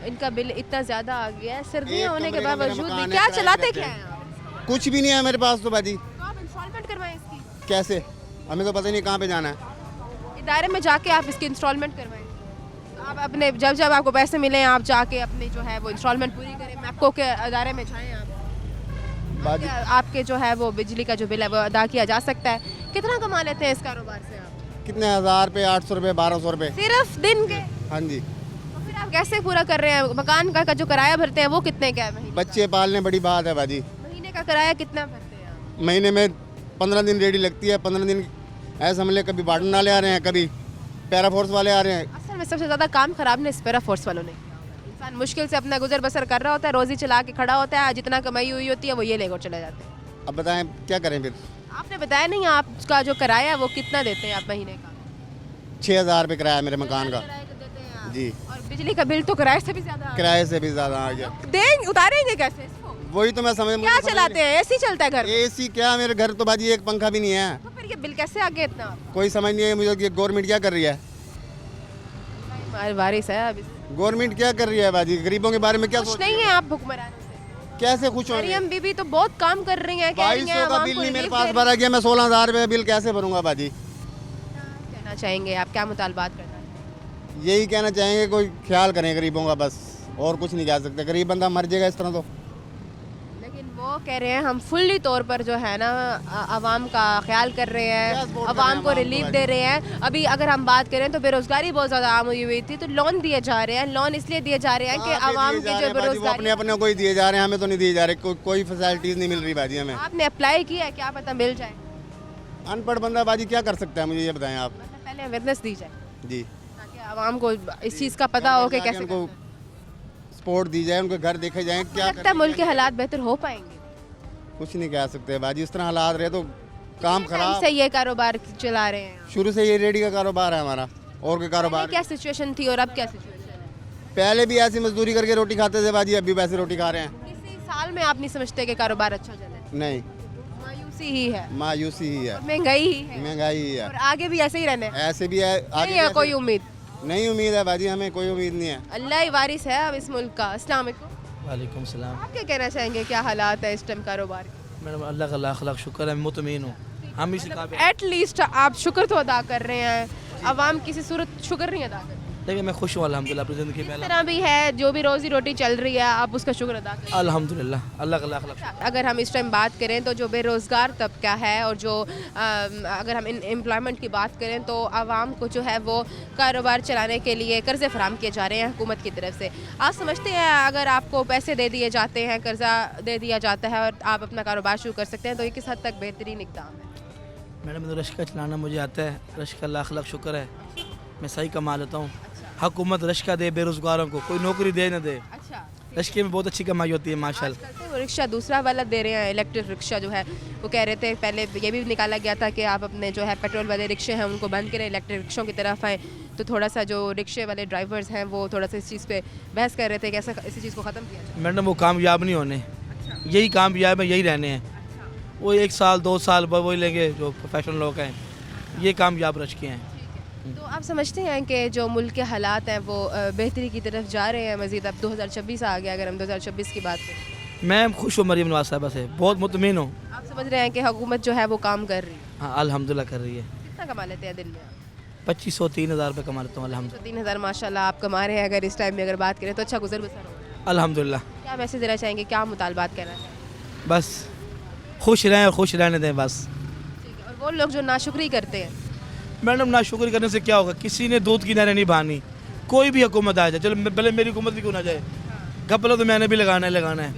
इनका बिल इतना ज़्यादा आ गया है, सर्दियाँ होने के बावजूद भी। क्या चलाते क्या हैं आप? कुछ भी नहीं है मेरे पास तो बाजी। तो आप इंस्टॉलमेंट करवाएं इसकी। कैसे? हमें तो पता ही नहीं कहाँ पे जाना है। इदारे में जाके आप इसकी इंस्टॉलमेंट करवाएं। आप अपने जब आपको पैसे मिलें आप जाके अपनी जो है वो इंस्टॉलमेंट पूरी करें। मैं आपको के इदारे में जाएं आप, आपके जो है वो बिजली का जो बिल है वो अदा किया जा सकता है। कितना कमा लेते हैं इस कारोबार से आप? कितने? 1000 रुपये, 800 रुपये, 1200 रुपये सिर्फ दिन के? हाँ जी। तो फिर आप कैसे पूरा कर रहे हैं? मकान का जो किराया भरते हैं वो कितने का है महीने? बच्चे पालने बड़ी बात है बाजी। महीने का किराया कितना भरते हैं आप? महीने में 15 दिन रेडी लगती है, 15 दिन ऐसे समझ कभी बाटन वाले आ रहे हैं, कभी पैरा फोर्स वाले आ रहे हैं। असल में सबसे ज़्यादा काम खराब ने पैरा फोर्स वालों ने। इंसान मुश्किल से अपना गुजर बसर कर रहा होता है, रोज़ी चला के खड़ा होता है, जितना कमाई हुई होती है वो ये लेकर चले जाते हैं। अब बताएं क्या करें फिर? आपने बताया नहीं आपका जो किराया है वो कितना देते हैं आप महीने का? 6000 रुपये किराया मेरे मकान का किराया का देते हैं आप। जी। और बिजली का बिल तो किराए से भी ज़्यादा किराए से भी ज़्यादा आ गया। देंगे, उतारेंगे कैसे इसको? वही तो मैं समझ क्या चलाते हैं? एसी चलता है घर में? एसी क्या, मेरे घर तो बाजी एक पंखा भी नहीं है। तो फिर ये बिल कैसे आ गया इतना? कोई समझ नहीं है मुझे कि गवर्नमेंट क्या कर रही है। हमारी वारिस है अभी। गवर्नमेंट क्या कर रही है बाजी? गरीबों के बारे में क्या कुछ सोच नहीं रही है आप हुक्मरानों से? कैसे खुश होंगे? मरियम बीबी तो बहुत काम कर रही हैं, कह रही हैं 2200 का आवाम बिल को नहीं मेरे रिलीफ पास दे भरा गया, मैं 16,000 रुपये बिल कैसे भरूंगा बाजी? रही। कहना चाहेंगे आप, क्या मुतालबात करना है? यही कहना चाहेंगे कोई ख्याल करें गरीबों का, बस और कुछ नहीं कह सकते। गरीब बंदा मर जाएगा इस तरह तो। लेकिन वो कह रहे हैं हम फुल्ली तौर पर जो है ना आवाम का ख्याल कर रहे हैं, आवाम को रिलीफ दे रहे हैं। अभी अगर हम बात करें तो बेरोजगारी बहुत ज़्यादा आम हुई थी, तो लोन दिए जा रहे हैं। लोन इसलिए दिए जा रहे हैं कि आवाम की जो बेरोजगारी, अपने अपने को ही दिए जा रहे हैं, हमें तो नहीं दिए जा रहे। कोई फैसिलिटीज़ नहीं मिल रही बाजी हमें। आपने अप्लाई किया है, क्या पता मिल जाए? अनपढ़ बंदा बाजी क्या कर सकता है, मुझे ये बताएं आप। मतलब पहले अवेयरनेस दी जाए जी, ताकि आवाम को इस चीज़ का पता हो कि कैसे उनको सपोर्ट दी जाए, उनके घर देखे जाए। क्या लगता है मुल्क के हालात बेहतर हो पाएंगे? कुछ नहीं कह सकते बाजी, इस तरह हालात रहे तो काम खराब। से ये कारोबार चला रहे हैं? शुरू से ये रेडी का कारोबार है हमारा। और कोई कारोबार क्या सिचुएशन थी और अब क्या सिचुएशन है? पहले भी ऐसी मजदूरी करके रोटी खाते थे बाजी, अब भी वैसे रोटी खा रहे हैं। किसी साल में आप नहीं समझते कि कारोबार अच्छा चले? नहीं, मायूसी ही है, मायूसी ही है, महंगाई ही है, महंगाई ही है, और आगे भी ऐसे ही रहने हैं। ऐसे भी है, आगे नहीं भी है ऐसे- कोई उम्मीद? नहीं उम्मीद है बाजी, हमें कोई उम्मीद नहीं है। अल्लाह ही वारिस है अब इस मुल्क का। अस्सलाम वालेकुम। वालेकुम सलाम। आप क्या कहना चाहेंगे, क्या हालात है इस टाइम कारोबार के? मैडम अल्लाह का लाख लाख शुक्र है, मैं मुतमईन हूँ। हम इसी काबिल, एट लीस्ट आप शुक्र तो अदा कर रहे हैं, आवाम किसी सूरत शुक्र नहीं अदा करती। लेकिन मैं खुश हूँ अल्हम्दुलिल्लाह अपनी ज़िंदगी में। इस तरह भी है जो भी रोजी रोटी चल रही है आप उसका शुक्र अदा करें। अल्हम्दुलिल्लाह, अल्लाह का लाख लाख। अगर हम इस टाइम बात करें तो जो बेरोज़गार तबका है और जो अगर हम एम्प्लॉयमेंट की बात करें तो आवाम को जो है वो कारोबार चलाने के लिए कर्ज़े फराम किए जा रहे हैं हुकूमत की तरफ से। आप समझते हैं अगर आपको पैसे दे दिए जाते हैं, कर्ज़ा दे दिया जाता है और आप अपना कारोबार शुरू कर सकते हैं, तो ये किस हद तक बेहतरीन इक़दाम है? मैडम तो रश्का चलाना मुझे आता है, रश्का लाख लाख शुक्र है, मैं सही कमा लेता हूँ। हुकूमत रश्का दे बेरोज़गारों को, कोई नौकरी दे ना दे। अच्छा, रश्के में बहुत अच्छी कमाई होती है माशाल्लाह। आजकल तो रिक्शा दूसरा वाला दे रहे हैं, इलेक्ट्रिक रिक्शा जो है वो कह रहे थे, पहले ये भी निकाला गया था कि आप अपने जो है पेट्रोल वाले रिक्शे हैं उनको बंद करें, इलेक्ट्रिक रिक्शों की तरफ आएँ। तो थोड़ा सा जो रिक्शे वाले ड्राइवर्स हैं वो थोड़ा सा इस चीज़ पे बहस कर रहे थे कि ऐसा इसी चीज़ को ख़त्म किया जाए। मैडम वो कामयाब नहीं होने, यही कामयाब है, यही रहने हैं। वो 1 साल 2 साल वही लेंगे जो प्रोफेशनल लोग हैं, ये कामयाब रश के हैं। तो आप समझते हैं कि जो मुल्क के हालात हैं वो बेहतरी की तरफ जा रहे हैं मज़ीद? अब 2026 आ गया, अगर हम 2026 की बात करें। मैं खुश हूँ मरीम नवाज साहबा से, बहुत मुतमिन हूँ। आप समझ रहे हैं कि हुकूमत जो है वो काम कर रही है? हाँ अल्हम्दुलिल्लाह कर रही है। कितना कमा लेते हैं दिन में? 2500-3000 रुपये कमा लेता हूँ अल्हम्दुलिल्लाह। 3,000 माशाल्लाह आप कमा रहे हैं। अगर इस टाइम में अगर बात करें तो अच्छा गुजर बसर हो। अल्हम्दुलिल्लाह। क्या मैसेज देना चाहेंगे, क्या मुतालबात करना चाहेंगे? बस खुश रहें और खुश रहने दें बस। ठीक है। और वो लोग जो नाशुक्री करते हैं, मैडम नाशुक्री करने से क्या होगा? किसी ने दूध की नहरें नहीं बहानी, कोई भी हुकूमत आ जाए, चलो भले मेरी हुकूमत भी क्यों ना जाए, कपड़ों तो मैंने भी लगाना है,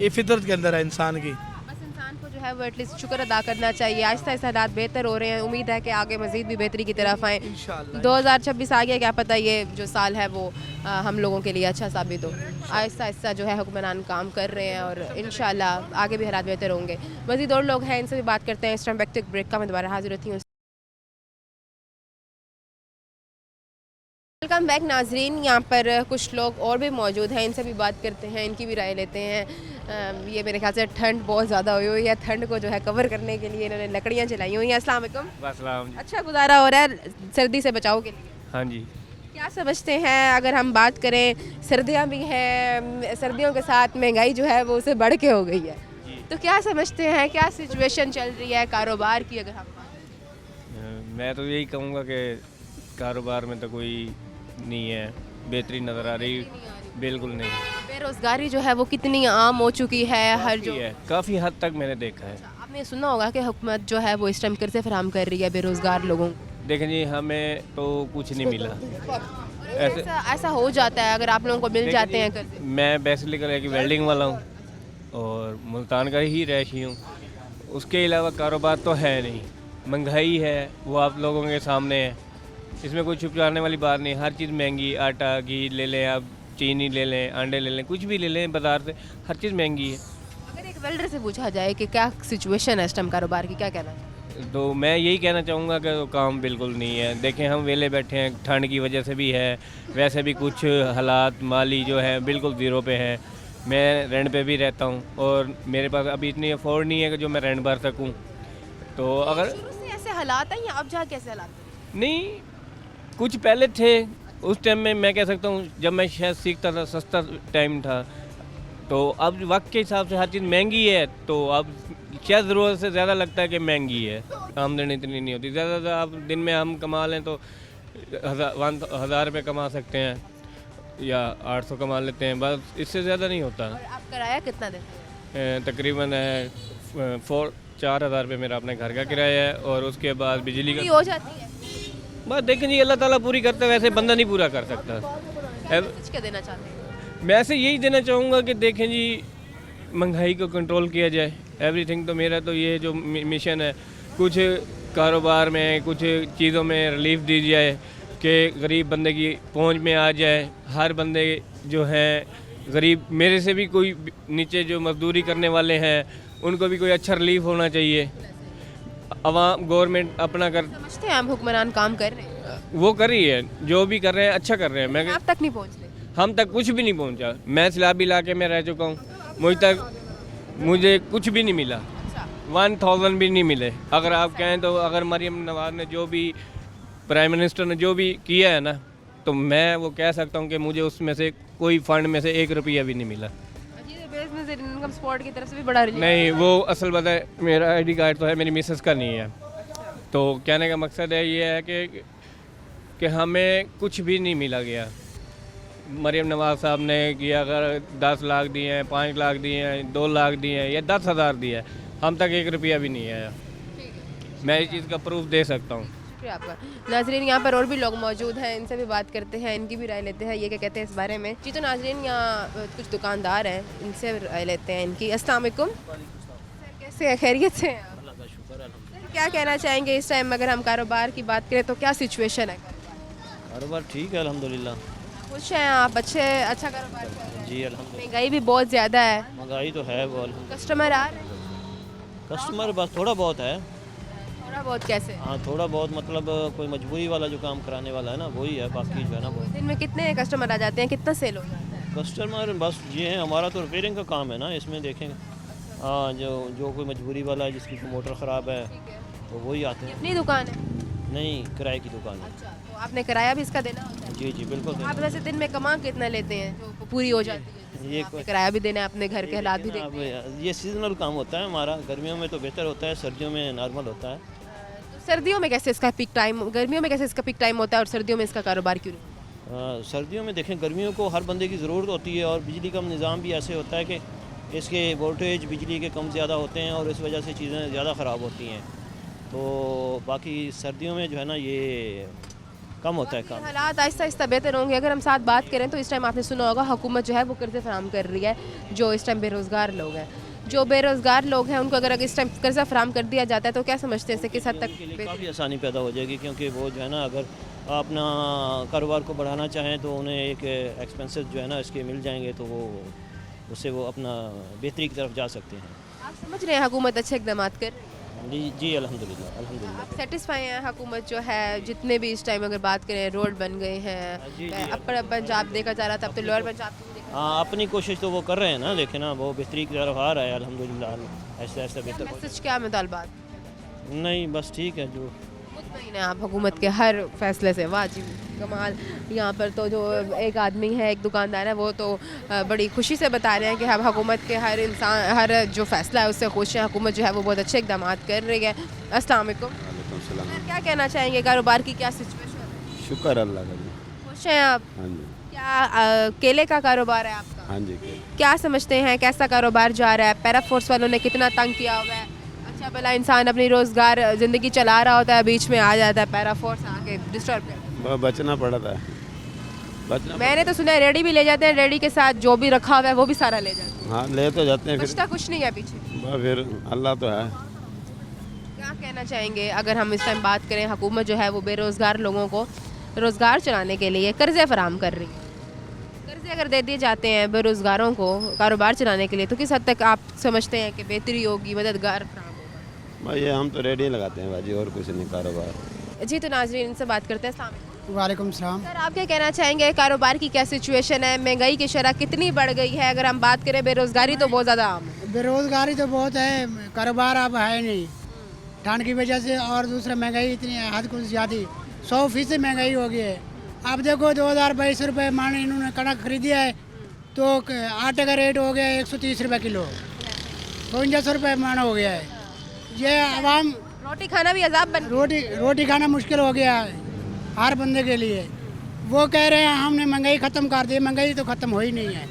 ये फितरत के अंदर है इंसान की। बस इंसान को जो है वो एटलीस्ट शुक्र अदा करना चाहिए। आहिस्ता आहिस्ता हालात बेहतर हो रहे हैं, उम्मीद है कि आगे मज़ीद भी बेहतरी की तरफ आएँ। इंशाअल्लाह 2026 आ गया, क्या पता ये जो साल है वो हम लोगों के लिए अच्छा साबित हो। आहिस्ता आहिस्ता जो है हुक्मरान काम कर रहे हैं और इंशाअल्लाह आगे भी हालात बेहतर होंगे। मज़ीद और लोग हैं, इनसे भी बात करते हैं। इस टाइम बैक ब्रेक का मैं दोबारा हाजिर होती हूँ। वेलकम बैक नाजरीन, यहाँ पर कुछ लोग और भी मौजूद हैं, इनसे भी बात करते हैं, इनकी भी राय लेते हैं। ये मेरे ख्याल से ठंड बहुत ज़्यादा हुई हुई है, ठंड को जो है कवर करने के लिए इन्होंने लकड़ियाँ जलाई हुई हैं। अस्सलाम वालेकुम। अस्सलाम जी। अच्छा गुजारा हो रहा है सर्दी से बचाव के लिए? हाँ जी। क्या समझते हैं, अगर हम बात करें सर्दियाँ भी हैं, सर्दियों के साथ महंगाई जो है वो उससे बढ़ के हो गई है, तो क्या समझते हैं, क्या सिचुएशन चल रही है कारोबार की? अगर हम मैं तो यही कहूँगा कि कारोबार में तो कोई नहीं है, बेहतरी नज़र आ रही, बिल्कुल नहीं। बेरोज़गारी जो है वो कितनी आम हो चुकी है, हर जो है काफ़ी हद तक मैंने देखा है। आपने सुना होगा कि हुकूमत जो है वो इस टाइम कर्ज़े फराहम कर रही है बेरोज़गार लोगों को। देखें जी, हमें तो कुछ नहीं मिला। ऐसा हो जाता है अगर आप लोगों को मिल जाते हैं कर्ज़े। मैं बेसिकली एक वेल्डिंग वाला हूँ और मुल्तान का ही रैशी हूँ, उसके अलावा कारोबार तो है नहीं। महंगाई है वो आप लोगों के सामने है, इसमें कोई छुपाने वाली बात नहीं। हर चीज़ महंगी, आटा घी ले लें आप, चीनी ले लें, अंडे ले लें, कुछ भी ले लें बाज़ार से, हर चीज़ महंगी है। अगर एक वेल्डर से पूछा जाए कि क्या सिचुएशन है इस टाइम कारोबार की, क्या कहना है? तो मैं यही कहना चाहूँगा कि वो काम बिल्कुल नहीं है। देखें हम वेले बैठे हैं, ठंड की वजह से भी है, वैसे भी कुछ हालात माली जो है बिल्कुल ज़ीरो पे है। मैं रेंट पे भी रहता हूँ और मेरे पास अभी इतनी अफोर्ड नहीं है कि जो मैं रेंट भर सकूँ। तो अगर शुरू से ऐसे हालात हैं या अब जा कैसे हालात हैं? नहीं, कुछ पहले थे, उस टाइम में मैं कह सकता हूँ जब मैं शायद सीखता था सस्ता टाइम था, तो अब वक्त के हिसाब से हर चीज़ महंगी है, तो अब क्या ज़रूरत से ज़्यादा लगता है कि महंगी है। आमदनी इतनी नहीं होती, ज़्यादा आप दिन में हम कमा लें तो 1000 रुपये कमा सकते हैं या 800 कमा लेते हैं, बस इससे ज़्यादा नहीं होता। और आप किराया कितना देते हैं? तकरीबन 4,000 रुपये मेरा अपने घर का किराया है और उसके बाद बिजली का हो जाती है। बस देखें जी, अल्लाह ताला पूरी करता है, वैसे बंदा नहीं पूरा कर सकता। कुछ क्या देना चाहते हैं? मैं ऐसे यही देना चाहूँगा कि देखें जी, महंगाई को कंट्रोल किया जाए। एवरीथिंग तो मेरा तो ये जो मिशन है, कुछ कारोबार में कुछ चीज़ों में रिलीफ दी जाए कि गरीब बंदे की पहुँच में आ जाए। हर बंदे जो हैं गरीब, मेरे से भी कोई नीचे जो मजदूरी करने वाले हैं उनको भी कोई अच्छा रिलीफ होना चाहिए। अवाम गवर्नमेंट अपना कर समझते हैं हम हुक्मरान काम कर रहे हैं, वो कर रही है, जो भी कर रहे हैं अच्छा कर रहे हैं। मैं आप तक नहीं पहुँच रहे। हम तक कुछ भी नहीं पहुंचा। मैं सैलाब इलाके में रह चुका हूँ, मुझे कुछ भी नहीं मिला, 1000 भी नहीं मिले। अगर आप कहें तो अगर मरीम नवाज ने जो भी प्राइम मिनिस्टर ने जो भी किया है ना, तो मैं वो कह सकता हूँ कि मुझे उसमें से कोई फंड में से 1 रुपया भी नहीं मिला। इनकम स्पॉट की तरफ से भी बड़ा नहीं, वो असल बात है, मेरा आईडी कार्ड तो है, मेरी मिसेस का नहीं है। तो कहने का मकसद है ये है कि हमें कुछ भी नहीं मिला गया। मरीम नवाज साहब ने किया, अगर 10 लाख दिए हैं, 5 लाख दिए हैं, 2 लाख दिए हैं या 10,000 दिया है, हम तक 1 रुपया भी नहीं आया। मैं इस चीज़ का प्रूफ दे सकता हूँ। आपका नाजरीन, यहाँ पर और भी लोग मौजूद हैं, इनसे भी बात करते हैं, इनकी भी राय लेते हैं, ये क्या कहते हैं इस बारे में। जी तो नाजरीन, यहाँ कुछ दुकानदार हैं, इनसे राय लेते हैं इनकी। अस्सलाम वालेकुम, कैसे हैं, खैरियत से हैं आप? सर क्या कहना चाहेंगे इस टाइम अगर हम कारोबार की बात करें तो क्या सिचुएशन है? कारोबार ठीक है अल्हम्दुलिल्लाह। खुश हैं आप? अच्छा कारोबार कर रहे हैं? जी अल्हम्दुलिल्लाह। महंगाई भी बहुत ज़्यादा है, महंगाई तो है वो, कस्टमर आ रहे हैं? कस्टमर बस थोड़ा बहुत है। थोड़ा बहुत कैसे? हाँ थोड़ा बहुत, मतलब कोई मजबूरी वाला जो काम कराने वाला है ना, वही है, बाकी जो है ना बहुत। दिन में कितने कस्टमर आ जाते हैं, कितना सेल हो जाता है? कस्टमर बस ये है, हमारा तो रिपेयरिंग का काम है ना, इसमें देखेंगे। हाँ, जो कोई मजबूरी वाला है, जिसकी मोटर ख़राब है, तो वही आते हैं। अपनी दुकान है? नहीं, किराए की दुकान है। अच्छा, तो आपने किराया भी इसका देना होता है? जी जी बिल्कुल। तो आप वैसे दिन में कमा कितना लेते हैं जो पूरी हो जाती है? ये आपने किराया भी देना है, अपने घर के हालात भी अब देखने हैं। ये सीजनल काम होता है हमारा। गर्मियों में तो बेहतर होता है, सर्दियों में नॉर्मल होता है। तो सर्दियों में कैसे इसका पीक टाइम, गर्मियों में कैसे इसका पीक टाइम होता है और सर्दियों में इसका कारोबार क्यों नहीं? सर्दियों में देखें, गर्मियों को हर बंदे की ज़रूरत होती है और बिजली का निज़ाम भी ऐसे होता है कि इसके वोल्टेज बिजली के कम ज़्यादा होते हैं और इस वजह से चीज़ें ज़्यादा ख़राब होती हैं। तो बाकी सर्दियों में जो है ना, ये कम होता है काम। हालात आहिस्ता आहिस्ता बेहतर होंगे। अगर हम साथ बात करें तो इस टाइम आपने सुना होगा हुकूमत जो है वो कर्ज़े फराम कर रही है जो इस टाइम बेरोज़गार लोग हैं। जो बेरोज़गार लोग हैं उनको अगर इस टाइम कर्ज़ा फराम कर दिया जाता है तो क्या समझते हैं इससे किस हद तक काफ़ी आसानी पैदा हो जाएगी, क्योंकि वो जो है ना, अगर अपना कारोबार को बढ़ाना चाहें तो उन्हें एक एक्सपेंसेस जो है ना इसके मिल जाएंगे, तो वो उससे वो अपना बेहतरी की तरफ जा सकते हैं। आप समझ रहे हैं हुकूमत अच्छे इकदाम कर? जी अल्हम्दुलिल्लाह अल्हम्दुलिल्लाह। आप सेटिस्फाई हैं हुकूमत जो है जितने भी इस टाइम अगर बात करें रोड बन गए हैं, अपर पंजाब देखा जा रहा था, अब तो लोअर पंजाब को भी देखा। हाँ, अपनी कोशिश तो वो कर रहे हैं ना, देखे ना, वो बेहतरी की तरफ आ रहा है अल्हम्दुलिल्लाह। ऐसा ऐसा बेहतर मैसेज क्या मुतालबात? नहीं, बस ठीक है। जो मुतमईन है आप हुकूमत के हर फैसले से? वाजिब कमाल। यहाँ पर तो जो एक आदमी है, एक दुकानदार है, वो तो बड़ी खुशी से बता रहे हैं कि हम हुकूमत के हर इंसान, हर जो फैसला है उससे खुश हैं। हुकूमत जो है वो बहुत अच्छे इकदाम कर रही है। अस्सलाम वालेकुम। क्या कहना चाहेंगे, कारोबार की क्या सिचुएशन है? शुक्र अल्लाह का जी। खुश हैं आप? हाँ जी। क्या केले का कारोबार है आपका? हाँ जी। क्या समझते हैं कैसा कारोबार जा रहा है? पैरा फोर्स वालों ने कितना तंग किया हुआ है? अच्छा भला इंसान अपनी रोज़गार ज़िंदगी चला रहा होता है, बीच में आ जाता है पैरा फोर्स आके डिस्टर्ब कर। बचना पड़ता है, बचना। मैंने तो सुना है रेडी भी ले जाते हैं, रेडी के साथ जो भी रखा हुआ है वो भी सारा ले जाते हैं। हाँ, ले तो जाते हैं, बचता कुछ नहीं है पीछे। फिर अल्लाह तो है। क्या कहना चाहेंगे अगर हम इस टाइम बात करें, हुकूमत जो है वो बेरोज़गार लोगों को रोज़गार चलाने के लिए कर्ज़े फराम कर रही है। कर्ज़े अगर दे दिए जाते हैं बेरोज़गारों को कारोबार चलाने के लिए, तो किस हद तक आप समझते हैं कि बेहतरी होगी, मददगार फराम होगा? भाई हम तो रेडी लगाते हैं बाजी, और कुछ नहीं कारोबार। जी, तो नाज़रीन इनसे बात करते हैं। अस्सलाम वालेकुम। वालेकुम सलाम। सर, आप क्या कहना चाहेंगे, कारोबार की क्या सिचुएशन है? महंगाई की शरह कितनी बढ़ गई है? अगर हम बात करें, बेरोज़गारी तो बहुत ज़्यादा आम है। बेरोज़गारी तो बहुत है, कारोबार अब है नहीं ठंड की वजह से, और दूसरा महंगाई इतनी है हद कुछ ज़्यादा, 100% महंगाई हो गई है। अब देखो 2022 रुपये मान इन्होंने कणक खरीदी है, तो आटे का रेट हो गया 130 रुपये किलो, 52 रुपये मान हो गया है। ये आवाम रोटी खाना भी अजाब बन, रोटी खाना मुश्किल हो गया है हर बंदे के लिए। वो कह रहे हैं हमने महंगाई ख़त्म कर दी, महंगाई तो ख़त्म हो ही नहीं है,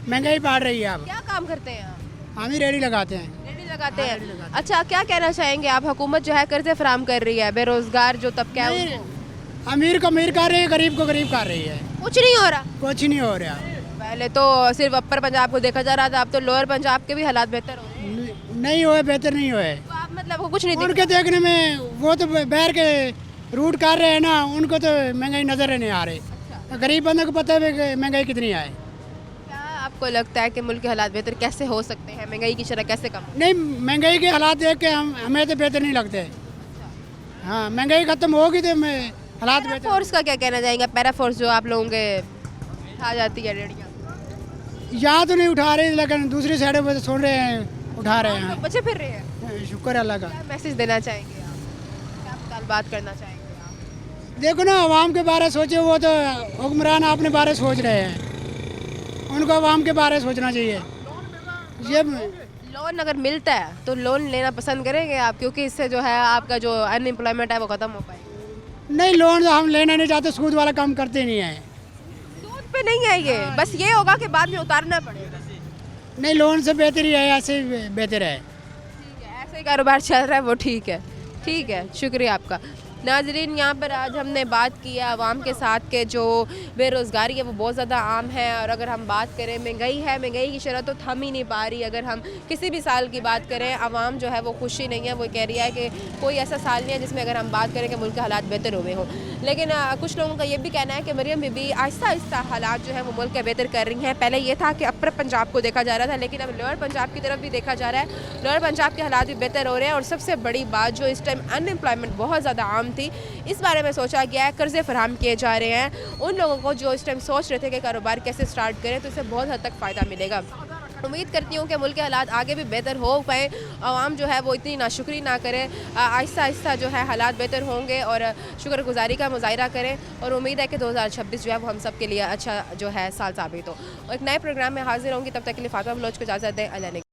महंगाई बढ़ रही है। अब क्या काम करते हैं आप? हम ही रेडी लगाते हैं। रेडी लगाते हैं। अच्छा, क्या कहना चाहेंगे आप, हुकूमत जो है कर्ज़े फराम कर रही है, बेरोज़गार जो तबका है उसको? अमीर को अमीर कर रही है, गरीब को गरीब कर रही है। कुछ नहीं हो रहा? कुछ नहीं हो रहा। पहले तो सिर्फ अपर पंजाब को देखा जा रहा था, अब तो लोअर पंजाब के भी हालात बेहतर हो रहे हैं। नहीं हुए, बेहतर नहीं हुए। तो आप मतलब वो कुछ नहीं उनके देखने में, वो तो बैर के रूट कर रहे हैं ना, उनको तो महंगाई नजर नहीं आ रही। गरीब बंदे को पता है कि महंगाई कितनी है। क्या आपको लगता है कि मुल्क के हालात बेहतर कैसे हो सकते हैं? महंगाई की शरह कैसे कम? नहीं, महंगाई के हालात देख के हमें तो बेहतर नहीं लगते। हाँ, महंगाई खत्म होगी तो हालात बेहतर। फोर्स का क्या कहना चाहेंगे? पैरा फोर्स जो आप लोगों के उठा जाती है रेडियाँ, यहाँ तो नहीं उठा रहे, लेकिन दूसरी साइडों पर सुन रहे हैं, उठा रहे हैं। बच्चे फिर रहे हैं। शुक्र अल्लाह का। क्या मैसेज देना चाहेंगे आप? क्या बात करना चाहेंगे आप? देखो ना, आवाम के बारे सोचे, वो तो हुक्मरान अपने बारे सोच रहे हैं, उनको आवाम के बारे सोचना चाहिए। ये लोन अगर मिलता है तो लोन लेना पसंद करेंगे आप, क्योंकि इससे जो है आपका जो अनएम्प्लॉयमेंट है वो ख़त्म हो पाएगी? नहीं, लोन तो हम लेना नहीं चाहते, सूद वाला काम करते नहीं है। सूद पे नहीं है ये, बस ये होगा कि बाद में उतारना पड़ेगा। नहीं, लोन से बेहतर ही है, ऐसे ही बेहतर है। ठीक है, ऐसे ही कारोबार चल रहा है वो ठीक है। ठीक है, शुक्रिया आपका। नाजरीन, यहाँ पर आज हमने बात की है आवाम के साथ के जो बेरोज़गारी है वो बहुत ज़्यादा आम है, और अगर हम बात करें महंगाई है, महंगाई की शरह तो थम ही नहीं पा रही। अगर हम किसी भी साल की बात करें, आवाम जो है वो खुशी नहीं है, वो कह रही है कि कोई ऐसा साल नहीं है जिसमें अगर हम बात करें कि मुल्क के हालात बेहतर हुए हों। लेकिन कुछ लोगों का ये भी कहना है कि मरियम बीबी आहिस्ता आहिस्ता हालात जो है वो मुल्क के बेहतर कर रही हैं। पहले ये था कि अपर पंजाब को देखा जा रहा था, लेकिन अब लोअर पंजाब की तरफ भी देखा जा रहा है, लोअर पंजाब के हालात भी बेहतर हो रहे हैं। और सबसे बड़ी बात, जो इस टाइम अनएम्प्लॉयमेंट बहुत ज़्यादा आम थी, इस बारे में सोचा गया है, कर्ज़े फराहम किए जा रहे हैं उन लोगों को जो इस टाइम सोच रहे थे कि कारोबार कैसे स्टार्ट करें, तो इससे बहुत हद तक फ़ायदा मिलेगा। उम्मीद करती हूँ कि मुल्क के हालात आगे भी बेहतर हो पाए, आवाम जो है वो इतनी नाशुक्री ना करे, आहिस्ता आहिस्ता जो है हालात बेहतर होंगे और शुक्रगुजारी का मुजाहरा करें और उम्मीद है कि 2026 जो है वो हम सब के लिए अच्छा जो है साल साबित हो। और एक नए प्रोग्राम में हाजिर होंगी, तब तक के लिए फातिमा बलोच को इजाज़त दें। अल्लाह ने